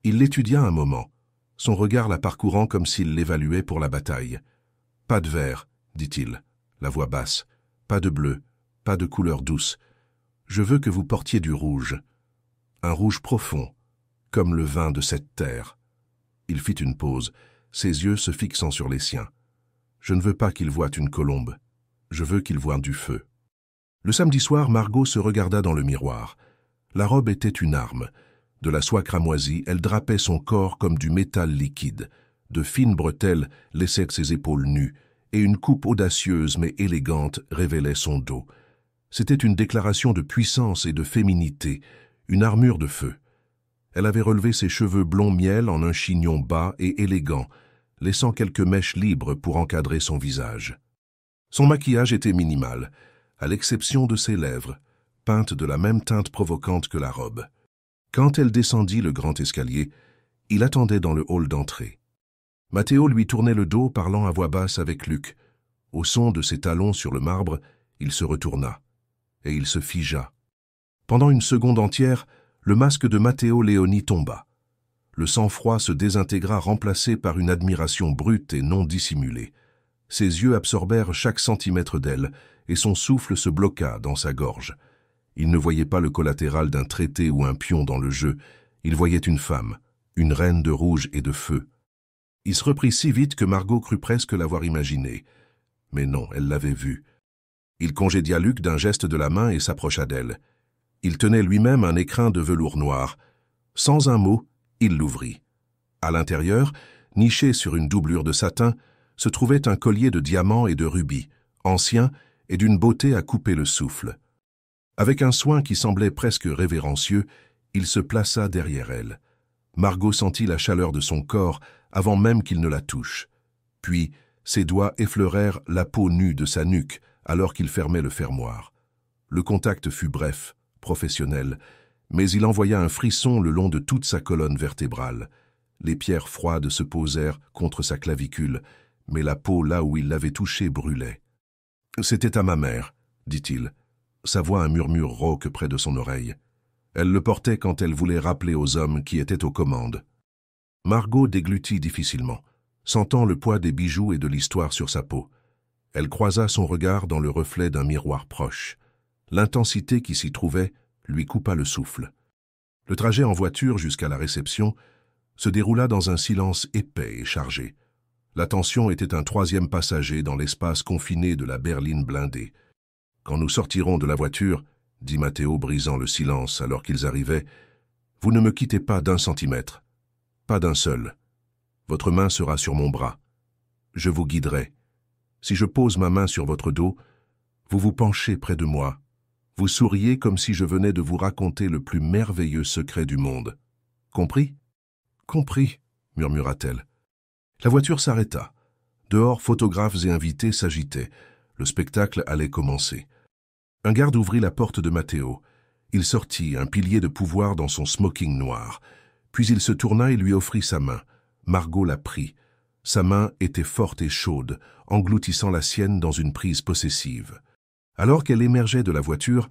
Il l'étudia un moment, son regard la parcourant comme s'il l'évaluait pour la bataille. « Pas de vert, dit-il, la voix basse, pas de bleu, pas de couleur douce. Je veux que vous portiez du rouge, un rouge profond, comme le vin de cette terre. » Il fit une pause, ses yeux se fixant sur les siens. « Je ne veux pas qu'il voie une colombe, je veux qu'il voie du feu. » Le samedi soir, Margot se regarda dans le miroir. La robe était une arme. De la soie cramoisie, elle drapait son corps comme du métal liquide. De fines bretelles laissaient ses épaules nues, et une coupe audacieuse mais élégante révélait son dos. C'était une déclaration de puissance et de féminité, une armure de feu. Elle avait relevé ses cheveux blonds miel en un chignon bas et élégant, laissant quelques mèches libres pour encadrer son visage. Son maquillage était minimal, à l'exception de ses lèvres, peintes de la même teinte provocante que la robe. Quand elle descendit le grand escalier, il attendait dans le hall d'entrée. Matteo lui tournait le dos, parlant à voix basse avec Luc. Au son de ses talons sur le marbre, il se retourna, et il se figea. Pendant une seconde entière, le masque de Matteo Leoni tomba. Le sang-froid se désintégra, remplacé par une admiration brute et non dissimulée. Ses yeux absorbèrent chaque centimètre d'elle, et son souffle se bloqua dans sa gorge. Il ne voyait pas le collatéral d'un traité ou un pion dans le jeu, il voyait une femme, une reine de rouge et de feu. Il se reprit si vite que Margot crut presque l'avoir imaginé. Mais non, elle l'avait vu. Il congédia Luc d'un geste de la main et s'approcha d'elle. Il tenait lui-même un écrin de velours noir. Sans un mot, il l'ouvrit. À l'intérieur, niché sur une doublure de satin, se trouvait un collier de diamants et de rubis, ancien et d'une beauté à couper le souffle. Avec un soin qui semblait presque révérencieux, il se plaça derrière elle. Margot sentit la chaleur de son corps avant même qu'il ne la touche. Puis, ses doigts effleurèrent la peau nue de sa nuque alors qu'il fermait le fermoir. Le contact fut bref, professionnel, mais il envoya un frisson le long de toute sa colonne vertébrale. Les pierres froides se posèrent contre sa clavicule, mais la peau là où il l'avait touchée brûlait. « C'était à ma mère, » dit-il. Sa voix un murmure rauque près de son oreille. Elle le portait quand elle voulait rappeler aux hommes qui étaient aux commandes. Margot déglutit difficilement, sentant le poids des bijoux et de l'histoire sur sa peau. Elle croisa son regard dans le reflet d'un miroir proche. L'intensité qui s'y trouvait lui coupa le souffle. Le trajet en voiture jusqu'à la réception se déroula dans un silence épais et chargé. L'attention était un troisième passager dans l'espace confiné de la berline blindée. « Quand nous sortirons de la voiture, » dit Matteo brisant le silence alors qu'ils arrivaient, « vous ne me quittez pas d'un centimètre, pas d'un seul. Votre main sera sur mon bras. Je vous guiderai. Si je pose ma main sur votre dos, vous vous penchez près de moi. Vous souriez comme si je venais de vous raconter le plus merveilleux secret du monde. Compris ? » « Compris, » murmura-t-elle. La voiture s'arrêta. Dehors, photographes et invités s'agitaient. Le spectacle allait commencer. Un garde ouvrit la porte de Matteo. Il sortit, un pilier de pouvoir dans son smoking noir. Puis il se tourna et lui offrit sa main. Margot la prit. Sa main était forte et chaude, engloutissant la sienne dans une prise possessive. Alors qu'elle émergeait de la voiture,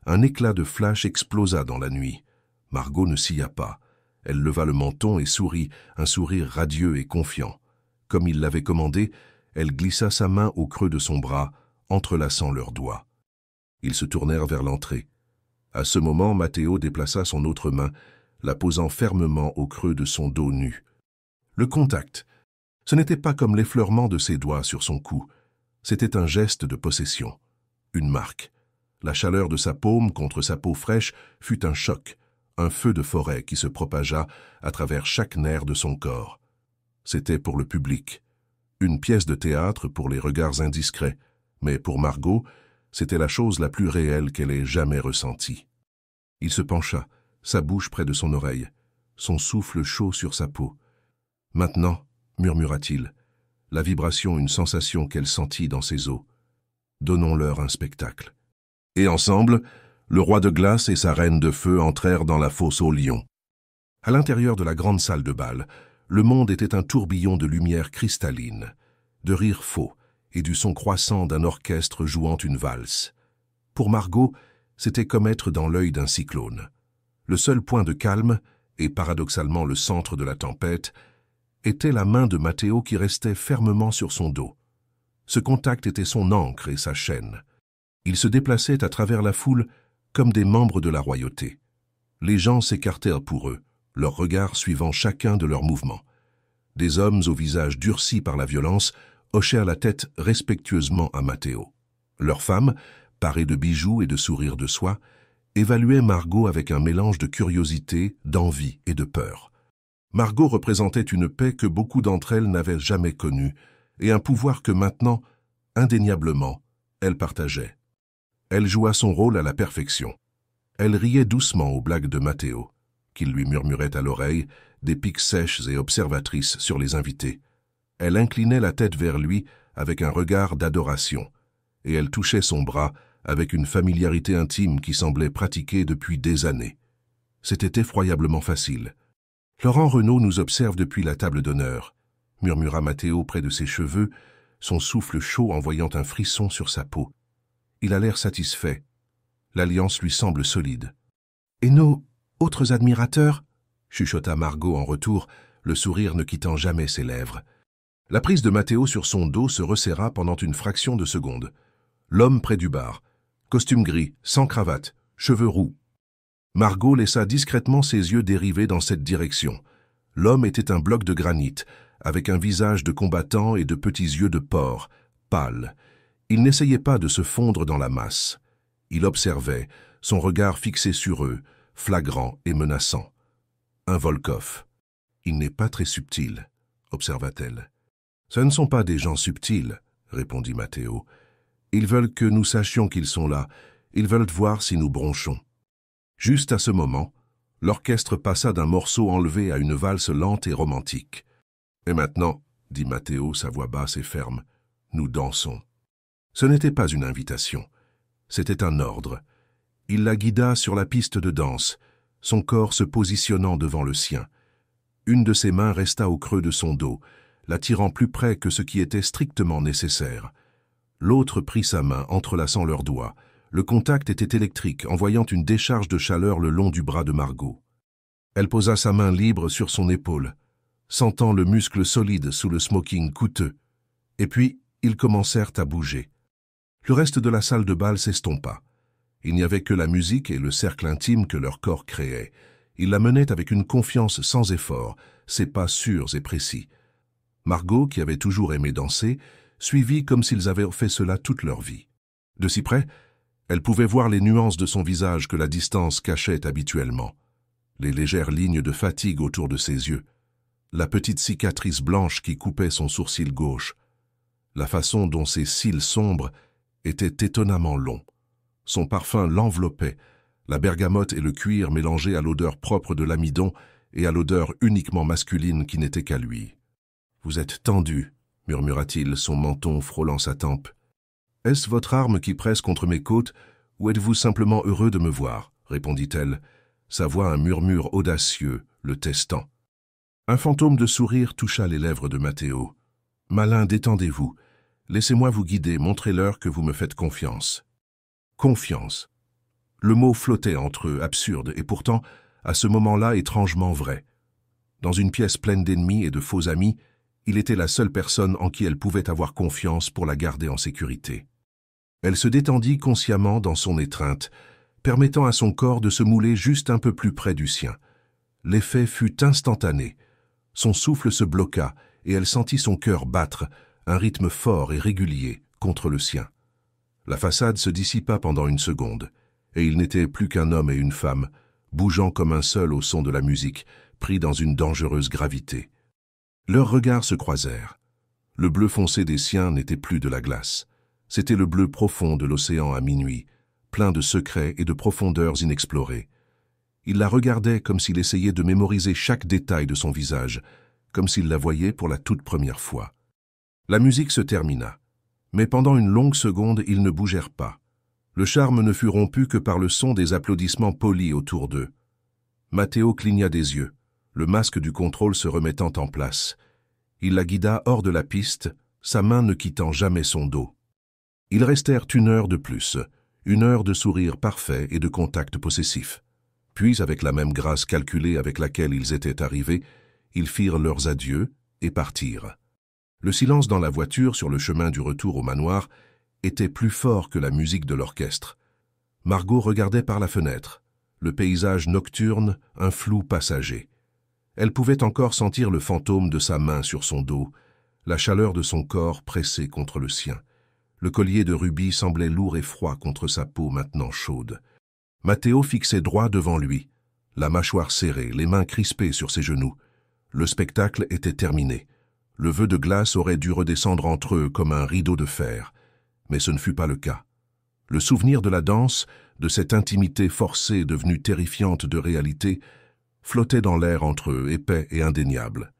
un éclat de flash explosa dans la nuit. Margot ne sia pas. Elle leva le menton et sourit, un sourire radieux et confiant. Comme il l'avait commandé, elle glissa sa main au creux de son bras, entrelaçant leurs doigts. Ils se tournèrent vers l'entrée. À ce moment, Matteo déplaça son autre main, la posant fermement au creux de son dos nu. Le contact. Ce n'était pas comme l'effleurement de ses doigts sur son cou. C'était un geste de possession, une marque. La chaleur de sa paume contre sa peau fraîche fut un choc, un feu de forêt qui se propagea à travers chaque nerf de son corps. C'était pour le public. Une pièce de théâtre pour les regards indiscrets, mais pour Margot, c'était la chose la plus réelle qu'elle ait jamais ressentie. Il se pencha, sa bouche près de son oreille, son souffle chaud sur sa peau. « Maintenant, » murmura-t-il, la vibration une sensation qu'elle sentit dans ses os. « Donnons-leur un spectacle. » Et ensemble, Le roi de glace et sa reine de feu entrèrent dans la fosse aux lions. À l'intérieur de la grande salle de bal, le monde était un tourbillon de lumière cristalline, de rires faux et du son croissant d'un orchestre jouant une valse. Pour Margot, c'était comme être dans l'œil d'un cyclone. Le seul point de calme, et paradoxalement le centre de la tempête, était la main de Matteo qui restait fermement sur son dos. Ce contact était son ancre et sa chaîne. Ils se déplaçaient à travers la foule comme des membres de la royauté. Les gens s'écartèrent pour eux, leurs regards suivant chacun de leurs mouvements. Des hommes au visage durci par la violence hochèrent la tête respectueusement à Matteo. Leurs femmes, parées de bijoux et de sourires de soie, évaluaient Margot avec un mélange de curiosité, d'envie et de peur. Margot représentait une paix que beaucoup d'entre elles n'avaient jamais connue et un pouvoir que maintenant, indéniablement, elle partageait. Elle joua son rôle à la perfection. Elle riait doucement aux blagues de Matteo, qu'il lui murmurait à l'oreille des piques sèches et observatrices sur les invités. Elle inclinait la tête vers lui avec un regard d'adoration, et elle touchait son bras avec une familiarité intime qui semblait pratiquée depuis des années. C'était effroyablement facile. « Laurent Renaud nous observe depuis la table d'honneur », murmura Matteo près de ses cheveux, son souffle chaud envoyant un frisson sur sa peau. Il a l'air satisfait. L'alliance lui semble solide. « Et nos autres admirateurs ?» chuchota Margot en retour, le sourire ne quittant jamais ses lèvres. La prise de Matteo sur son dos se resserra pendant une fraction de seconde. L'homme près du bar, costume gris, sans cravate, cheveux roux. Margot laissa discrètement ses yeux dériver dans cette direction. L'homme était un bloc de granit, avec un visage de combattant et de petits yeux de porc, pâles. Il n'essayait pas de se fondre dans la masse. Il observait, son regard fixé sur eux, flagrant et menaçant. Un Volkov. Il n'est pas très subtil, observa-t-elle. Ce ne sont pas des gens subtils, répondit Matteo. Ils veulent que nous sachions qu'ils sont là. Ils veulent voir si nous bronchons. Juste à ce moment, l'orchestre passa d'un morceau enlevé à une valse lente et romantique. « Et maintenant, » dit Matteo, sa voix basse et ferme, « nous dansons. » Ce n'était pas une invitation, c'était un ordre. Il la guida sur la piste de danse, son corps se positionnant devant le sien. Une de ses mains resta au creux de son dos, l'attirant plus près que ce qui était strictement nécessaire. L'autre prit sa main, entrelaçant leurs doigts. Le contact était électrique, envoyant une décharge de chaleur le long du bras de Margot. Elle posa sa main libre sur son épaule, sentant le muscle solide sous le smoking coûteux. Et puis, ils commencèrent à bouger. Le reste de la salle de bal s'estompa. Il n'y avait que la musique et le cercle intime que leur corps créait. Ils la menaient avec une confiance sans effort, ses pas sûrs et précis. Margot, qui avait toujours aimé danser, suivit comme s'ils avaient fait cela toute leur vie. De si près, elle pouvait voir les nuances de son visage que la distance cachait habituellement. Les légères lignes de fatigue autour de ses yeux, la petite cicatrice blanche qui coupait son sourcil gauche, la façon dont ses cils sombres étaient étonnamment longs. Son parfum l'enveloppait, la bergamote et le cuir mélangés à l'odeur propre de l'amidon et à l'odeur uniquement masculine qui n'était qu'à lui. « Vous êtes tendu » murmura-t-il, son menton frôlant sa tempe. « Est-ce votre arme qui presse contre mes côtes, ou êtes-vous simplement heureux de me voir ?» répondit-elle, sa voix un murmure audacieux, le testant. Un fantôme de sourire toucha les lèvres de Matteo. « Malin, détendez-vous. Laissez-moi vous guider, montrez-leur que vous me faites confiance. » Confiance. Le mot flottait entre eux, absurde, et pourtant, à ce moment-là, étrangement vrai. Dans une pièce pleine d'ennemis et de faux amis, il était la seule personne en qui elle pouvait avoir confiance pour la garder en sécurité. Elle se détendit consciemment dans son étreinte, permettant à son corps de se mouler juste un peu plus près du sien. L'effet fut instantané. Son souffle se bloqua et elle sentit son cœur battre, un rythme fort et régulier, contre le sien. La façade se dissipa pendant une seconde, et ils n'étaient plus qu'un homme et une femme, bougeant comme un seul au son de la musique, pris dans une dangereuse gravité. Leurs regards se croisèrent. Le bleu foncé des siens n'était plus de la glace. C'était le bleu profond de l'océan à minuit, plein de secrets et de profondeurs inexplorées. Il la regardait comme s'il essayait de mémoriser chaque détail de son visage, comme s'il la voyait pour la toute première fois. La musique se termina, mais pendant une longue seconde, ils ne bougèrent pas. Le charme ne fut rompu que par le son des applaudissements polis autour d'eux. Matteo cligna des yeux, le masque du contrôle se remettant en place. Il la guida hors de la piste, sa main ne quittant jamais son dos. Ils restèrent 1 heure de plus, 1 heure de sourire parfait et de contact possessif. Puis, avec la même grâce calculée avec laquelle ils étaient arrivés, ils firent leurs adieux et partirent. Le silence dans la voiture sur le chemin du retour au manoir était plus fort que la musique de l'orchestre. Margot regardait par la fenêtre, le paysage nocturne, un flou passager. Elle pouvait encore sentir le fantôme de sa main sur son dos, la chaleur de son corps pressé contre le sien. Le collier de rubis semblait lourd et froid contre sa peau maintenant chaude. Matteo fixait droit devant lui, la mâchoire serrée, les mains crispées sur ses genoux. Le spectacle était terminé. Le vœu de glace aurait dû redescendre entre eux comme un rideau de fer, mais ce ne fut pas le cas. Le souvenir de la danse, de cette intimité forcée devenue terrifiante de réalité, flottait dans l'air entre eux, épais et indéniable.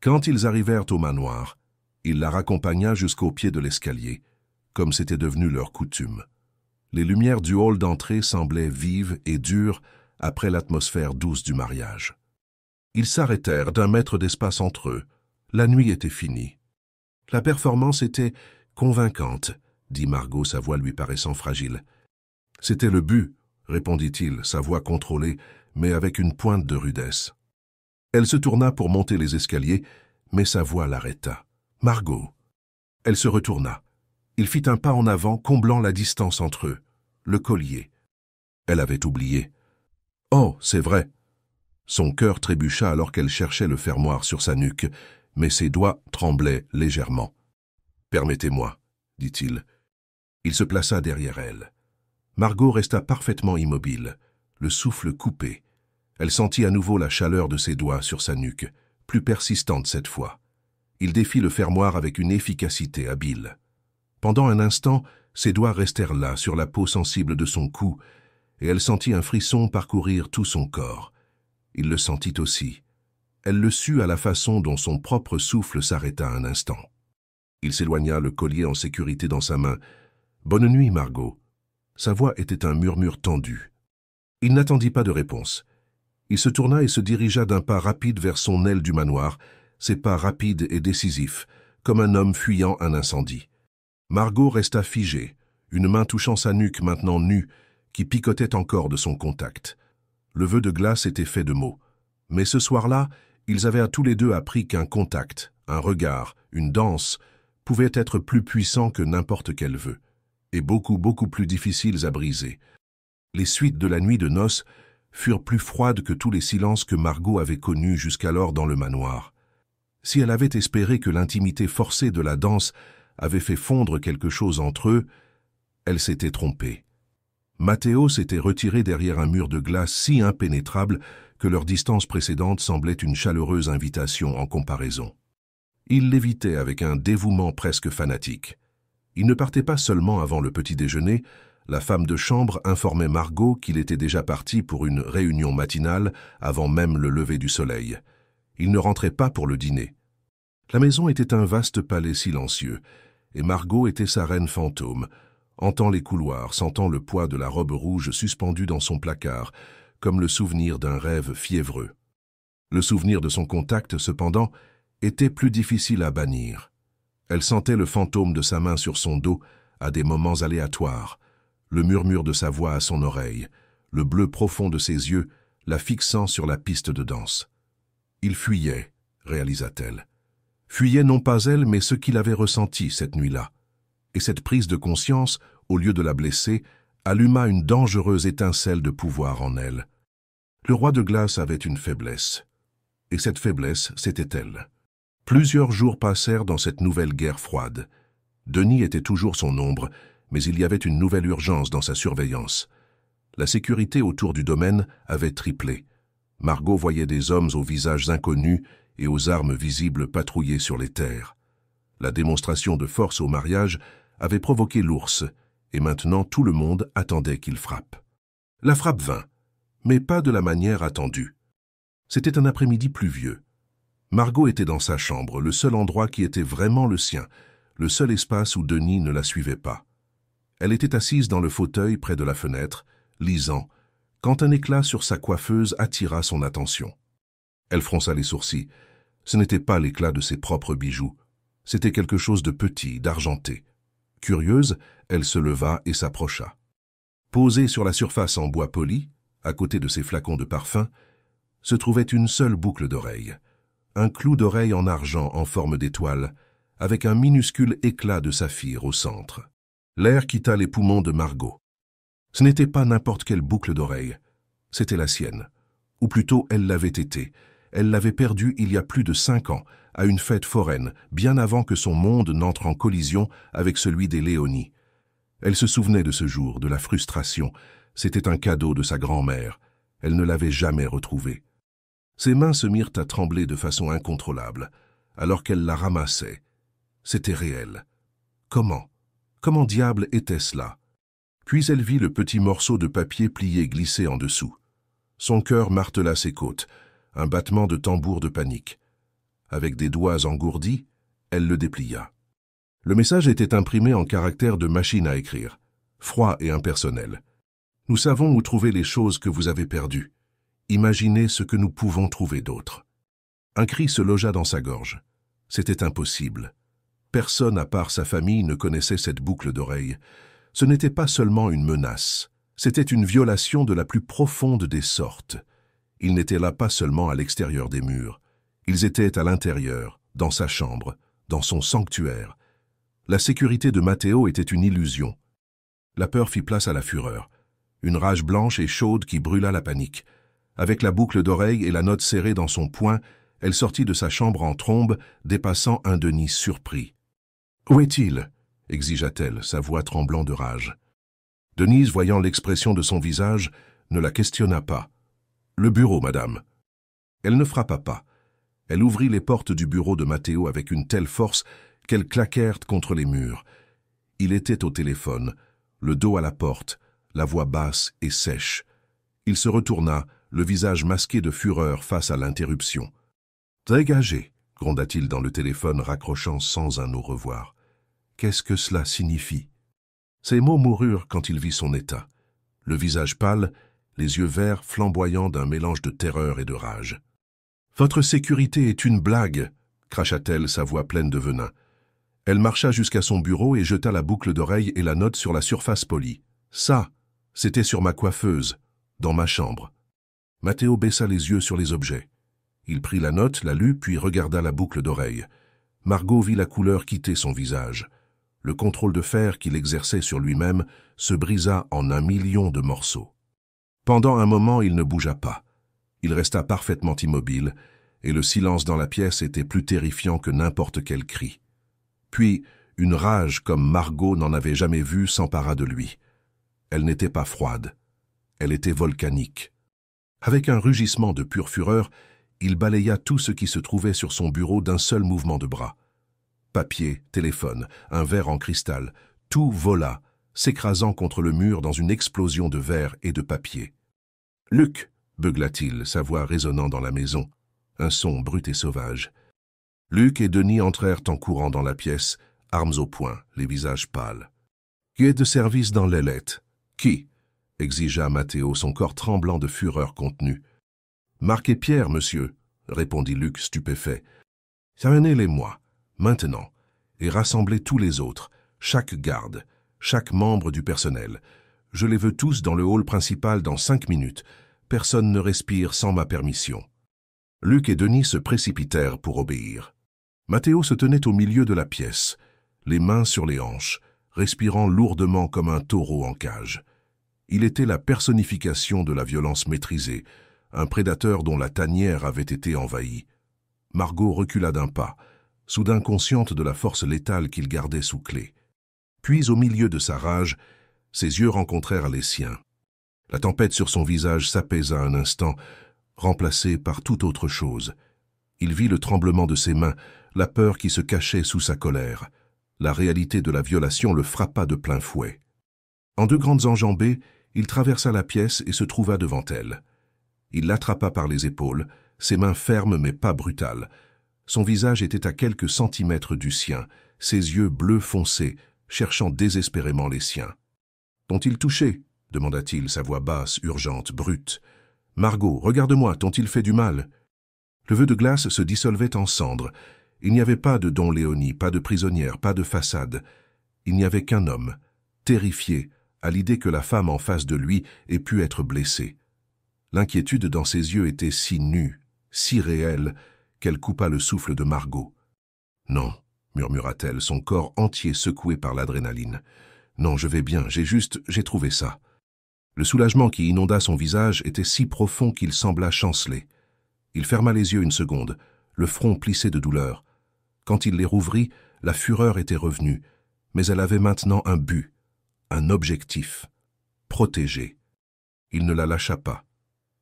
Quand ils arrivèrent au manoir, il la raccompagna jusqu'au pied de l'escalier, comme c'était devenu leur coutume. Les lumières du hall d'entrée semblaient vives et dures après l'atmosphère douce du mariage. Ils s'arrêtèrent d'1 mètre d'espace entre eux. La nuit était finie. La performance était convaincante, dit Margot, sa voix lui paraissant fragile. C'était le but, répondit-il, sa voix contrôlée, mais avec une pointe de rudesse. Elle se tourna pour monter les escaliers, mais sa voix l'arrêta. Margot. Elle se retourna. Il fit un pas en avant, comblant la distance entre eux. Le collier. Elle avait oublié. Oh, c'est vrai. Son cœur trébucha alors qu'elle cherchait le fermoir sur sa nuque, mais ses doigts tremblaient légèrement. « Permettez-moi, » dit-il. Il se plaça derrière elle. Margot resta parfaitement immobile, le souffle coupé. Elle sentit à nouveau la chaleur de ses doigts sur sa nuque, plus persistante cette fois. Il défit le fermoir avec une efficacité habile. Pendant un instant, ses doigts restèrent là, sur la peau sensible de son cou, et elle sentit un frisson parcourir tout son corps. Il le sentit aussi. Elle le sut à la façon dont son propre souffle s'arrêta un instant. Il s'éloigna, le collier en sécurité dans sa main. « Bonne nuit, Margot. » Sa voix était un murmure tendu. Il n'attendit pas de réponse. Il se tourna et se dirigea d'un pas rapide vers son aile du manoir, ses pas rapides et décisifs, comme un homme fuyant un incendie. Margot resta figée, une main touchant sa nuque maintenant nue, qui picotait encore de son contact. Le vœu de glace était fait de mots. Mais ce soir-là, ils avaient à tous les deux appris qu'un contact, un regard, une danse, pouvaient être plus puissants que n'importe quel vœu, et beaucoup plus difficiles à briser. Les suites de la nuit de noces furent plus froides que tous les silences que Margot avait connus jusqu'alors dans le manoir. Si elle avait espéré que l'intimité forcée de la danse avait fait fondre quelque chose entre eux, elle s'était trompée. Matteo s'était retiré derrière un mur de glace si impénétrable que leur distance précédente semblait une chaleureuse invitation en comparaison. Il l'évitait avec un dévouement presque fanatique. Il ne partait pas seulement avant le petit déjeuner, la femme de chambre informait Margot qu'il était déjà parti pour une réunion matinale avant même le lever du soleil. Il ne rentrait pas pour le dîner. La maison était un vaste palais silencieux, et Margot était sa reine fantôme, hantant les couloirs, sentant le poids de la robe rouge suspendue dans son placard, comme le souvenir d'un rêve fiévreux. Le souvenir de son contact, cependant, était plus difficile à bannir. Elle sentait le fantôme de sa main sur son dos à des moments aléatoires, le murmure de sa voix à son oreille, le bleu profond de ses yeux la fixant sur la piste de danse. Il fuyait, réalisa-t-elle. Fuyait non pas elle, mais ce qu'il avait ressenti cette nuit-là. Et cette prise de conscience, au lieu de la blesser, alluma une dangereuse étincelle de pouvoir en elle. Le roi de glace avait une faiblesse. Et cette faiblesse, c'était elle. Plusieurs jours passèrent dans cette nouvelle guerre froide. Denis était toujours son ombre, mais il y avait une nouvelle urgence dans sa surveillance. La sécurité autour du domaine avait triplé. Margot voyait des hommes aux visages inconnus et aux armes visibles patrouiller sur les terres. La démonstration de force au mariage avait provoqué l'ours, et maintenant tout le monde attendait qu'il frappe. La frappe vint, mais pas de la manière attendue. C'était un après-midi pluvieux. Margot était dans sa chambre, le seul endroit qui était vraiment le sien, le seul espace où Denis ne la suivait pas. Elle était assise dans le fauteuil près de la fenêtre, lisant, quand un éclat sur sa coiffeuse attira son attention. Elle fronça les sourcils. Ce n'était pas l'éclat de ses propres bijoux. C'était quelque chose de petit, d'argenté. Curieuse, elle se leva et s'approcha. Posée sur la surface en bois poli, à côté de ses flacons de parfum, se trouvait une seule boucle d'oreille. Un clou d'oreille en argent en forme d'étoile, avec un minuscule éclat de saphir au centre. L'air quitta les poumons de Margot. Ce n'était pas n'importe quelle boucle d'oreille, c'était la sienne. Ou plutôt, elle l'avait été. Elle l'avait perdue il y a plus de 5 ans, à une fête foraine, bien avant que son monde n'entre en collision avec celui des Léonie. Elle se souvenait de ce jour, de la frustration. C'était un cadeau de sa grand-mère. Elle ne l'avait jamais retrouvé. Ses mains se mirent à trembler de façon incontrôlable, alors qu'elle la ramassait. C'était réel. Comment diable était-ce là? Puis elle vit le petit morceau de papier plié glisser en dessous. Son cœur martela ses côtes, un battement de tambour de panique. Avec des doigts engourdis, elle le déplia. Le message était imprimé en caractères de machine à écrire, froid et impersonnel. Nous savons où trouver les choses que vous avez perdues. Imaginez ce que nous pouvons trouver d'autre. Un cri se logea dans sa gorge. C'était impossible. Personne à part sa famille ne connaissait cette boucle d'oreille. Ce n'était pas seulement une menace, c'était une violation de la plus profonde des sortes. Ils n'étaient là pas seulement à l'extérieur des murs, ils étaient à l'intérieur, dans sa chambre, dans son sanctuaire. La sécurité de Matteo était une illusion. La peur fit place à la fureur. Une rage blanche et chaude qui brûla la panique. Avec la boucle d'oreille et la note serrée dans son poing, elle sortit de sa chambre en trombe, dépassant un Denis surpris. « Où est-il » exigea-t-elle, sa voix tremblant de rage. Denise, voyant l'expression de son visage, ne la questionna pas. « Le bureau, madame. » Elle ne frappa pas. Elle ouvrit les portes du bureau de Matteo avec une telle force qu'elles claquèrent contre les murs. Il était au téléphone, le dos à la porte, la voix basse et sèche. Il se retourna, le visage masqué de fureur face à l'interruption. « Dégagez !» gronda-t-il dans le téléphone, raccrochant sans un au revoir. Qu'est-ce que cela signifie? Ces mots moururent quand il vit son état. Le visage pâle, les yeux verts flamboyants d'un mélange de terreur et de rage. « Votre sécurité est une blague !» cracha-t-elle, sa voix pleine de venin. Elle marcha jusqu'à son bureau et jeta la boucle d'oreille et la note sur la surface polie. Ça, c'était sur ma coiffeuse, dans ma chambre. Matteo baissa les yeux sur les objets. Il prit la note, la lut, puis regarda la boucle d'oreille. Margot vit la couleur quitter son visage. Le contrôle de fer qu'il exerçait sur lui-même se brisa en 1 million de morceaux. Pendant un moment, il ne bougea pas. Il resta parfaitement immobile, et le silence dans la pièce était plus terrifiant que n'importe quel cri. Puis, une rage comme Margot n'en avait jamais vu s'empara de lui. Elle n'était pas froide, elle était volcanique. Avec un rugissement de pure fureur, il balaya tout ce qui se trouvait sur son bureau d'un seul mouvement de bras. Papier, téléphone, un verre en cristal, tout vola, s'écrasant contre le mur dans une explosion de verre et de papier. « Luc !» beugla-t-il, sa voix résonnant dans la maison, un son brut et sauvage. Luc et Denis entrèrent en courant dans la pièce, armes au poing, les visages pâles. « Qui est de service dans l'ailette ?»« Qui ?» exigea Matteo, son corps tremblant de fureur contenue. « Marc et Pierre, monsieur, » répondit Luc stupéfait. « Ramenez-les-moi, maintenant, et rassemblez tous les autres, chaque garde, chaque membre du personnel. Je les veux tous dans le hall principal dans 5 minutes. Personne ne respire sans ma permission. » Luc et Denis se précipitèrent pour obéir. Matteo se tenait au milieu de la pièce, les mains sur les hanches, respirant lourdement comme un taureau en cage. Il était la personnification de la violence maîtrisée, un prédateur dont la tanière avait été envahie. Margot recula d'un pas, soudain consciente de la force létale qu'il gardait sous clé. Puis, au milieu de sa rage, ses yeux rencontrèrent les siens. La tempête sur son visage s'apaisa un instant, remplacée par toute autre chose. Il vit le tremblement de ses mains, la peur qui se cachait sous sa colère. La réalité de la violation le frappa de plein fouet. En 2 grandes enjambées, il traversa la pièce et se trouva devant elle. Il l'attrapa par les épaules, ses mains fermes mais pas brutales. Son visage était à quelques centimètres du sien, ses yeux bleus foncés, cherchant désespérément les siens. T'ont-ils touché? Demanda-t-il, sa voix basse, urgente, brute. Margot, regarde-moi, t'ont-ils fait du mal? Le vœu de glace se dissolvait en cendres. Il n'y avait pas de Don Léonie, pas de prisonnière, pas de façade. Il n'y avait qu'un homme, terrifié à l'idée que la femme en face de lui ait pu être blessée. L'inquiétude dans ses yeux était si nue, si réelle, qu'elle coupa le souffle de Margot. « Non, » murmura-t-elle, son corps entier secoué par l'adrénaline. « Non, je vais bien, j'ai trouvé ça. » Le soulagement qui inonda son visage était si profond qu'il sembla chanceler. Il ferma les yeux une seconde, le front plissé de douleur. Quand il les rouvrit, la fureur était revenue, mais elle avait maintenant un but, un objectif, protéger. Il ne la lâcha pas.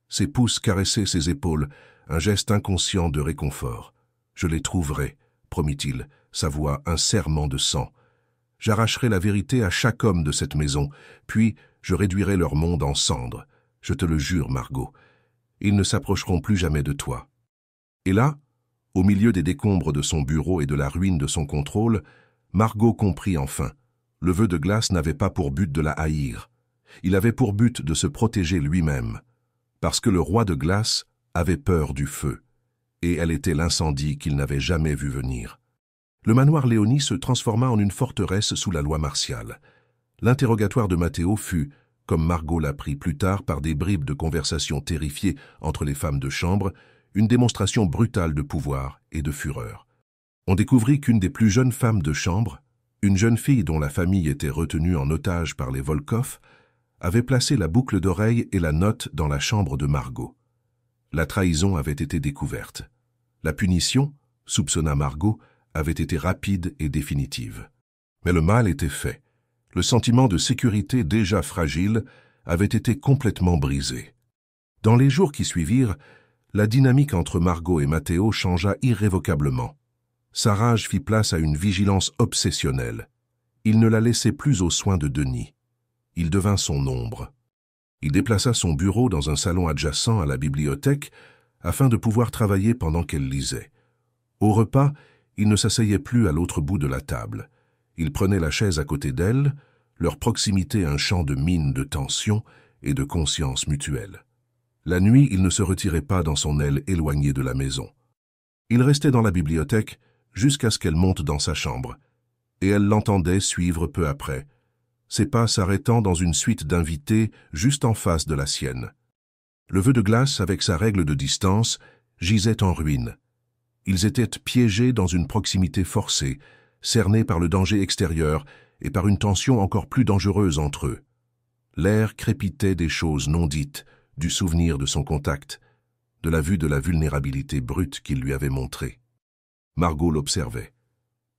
Ses pouces caressaient ses épaules, un geste inconscient de réconfort. « Je les trouverai », promit-il, sa voix un serment de sang. « J'arracherai la vérité à chaque homme de cette maison, puis je réduirai leur monde en cendres. Je te le jure, Margot. Ils ne s'approcheront plus jamais de toi. » Et là, au milieu des décombres de son bureau et de la ruine de son contrôle, Margot comprit enfin. Le vœu de glace n'avait pas pour but de la haïr. Il avait pour but de se protéger lui-même. Parce que le roi de glace avait peur du feu. Et elle était l'incendie qu'il n'avait jamais vu venir. Le manoir Léonie se transforma en une forteresse sous la loi martiale. L'interrogatoire de Matteo fut, comme Margot l'apprit plus tard par des bribes de conversation terrifiées entre les femmes de chambre, une démonstration brutale de pouvoir et de fureur. On découvrit qu'une des plus jeunes femmes de chambre, une jeune fille dont la famille était retenue en otage par les Volkov, avait placé la boucle d'oreille et la note dans la chambre de Margot. La trahison avait été découverte. La punition, soupçonna Margot, avait été rapide et définitive. Mais le mal était fait. Le sentiment de sécurité déjà fragile avait été complètement brisé. Dans les jours qui suivirent, la dynamique entre Margot et Matteo changea irrévocablement. Sa rage fit place à une vigilance obsessionnelle. Il ne la laissait plus aux soins de Denis. Il devint son ombre. Il déplaça son bureau dans un salon adjacent à la bibliothèque afin de pouvoir travailler pendant qu'elle lisait. Au repas, il ne s'asseyait plus à l'autre bout de la table. Il prenait la chaise à côté d'elle, leur proximité un champ de mine de tension et de conscience mutuelle. La nuit, il ne se retirait pas dans son aile éloignée de la maison. Il restait dans la bibliothèque jusqu'à ce qu'elle monte dans sa chambre, et elle l'entendait suivre peu après, ses pas s'arrêtant dans une suite d'invités juste en face de la sienne. Le vœu de glace, avec sa règle de distance, gisait en ruine. Ils étaient piégés dans une proximité forcée, cernés par le danger extérieur et par une tension encore plus dangereuse entre eux. L'air crépitait des choses non dites, du souvenir de son contact, de la vue de la vulnérabilité brute qu'il lui avait montrée. Margot l'observait.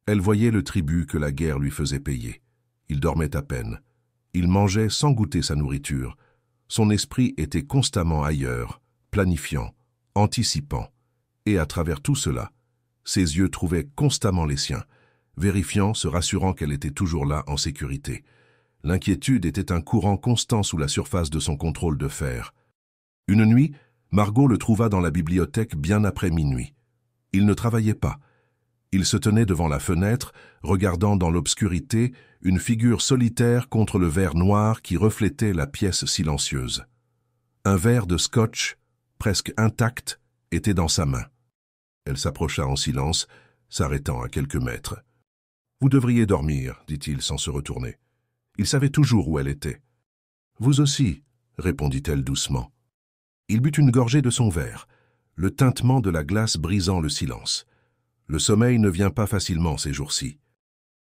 Elle voyait le tribut que la guerre lui faisait payer. Il dormait à peine. Il mangeait sans goûter sa nourriture. Son esprit était constamment ailleurs, planifiant, anticipant. Et à travers tout cela, ses yeux trouvaient constamment les siens, vérifiant, se rassurant qu'elle était toujours là en sécurité. L'inquiétude était un courant constant sous la surface de son contrôle de fer. Une nuit, Margot le trouva dans la bibliothèque bien après minuit. Il ne travaillait pas. Il se tenait devant la fenêtre, regardant dans l'obscurité une figure solitaire contre le verre noir qui reflétait la pièce silencieuse. Un verre de scotch, presque intact, était dans sa main. Elle s'approcha en silence, s'arrêtant à quelques mètres. « Vous devriez dormir, dit-il sans se retourner. Il savait toujours où elle était. « Vous aussi, répondit-elle doucement. Il but une gorgée de son verre, le tintement de la glace brisant le silence. Le sommeil ne vient pas facilement ces jours-ci.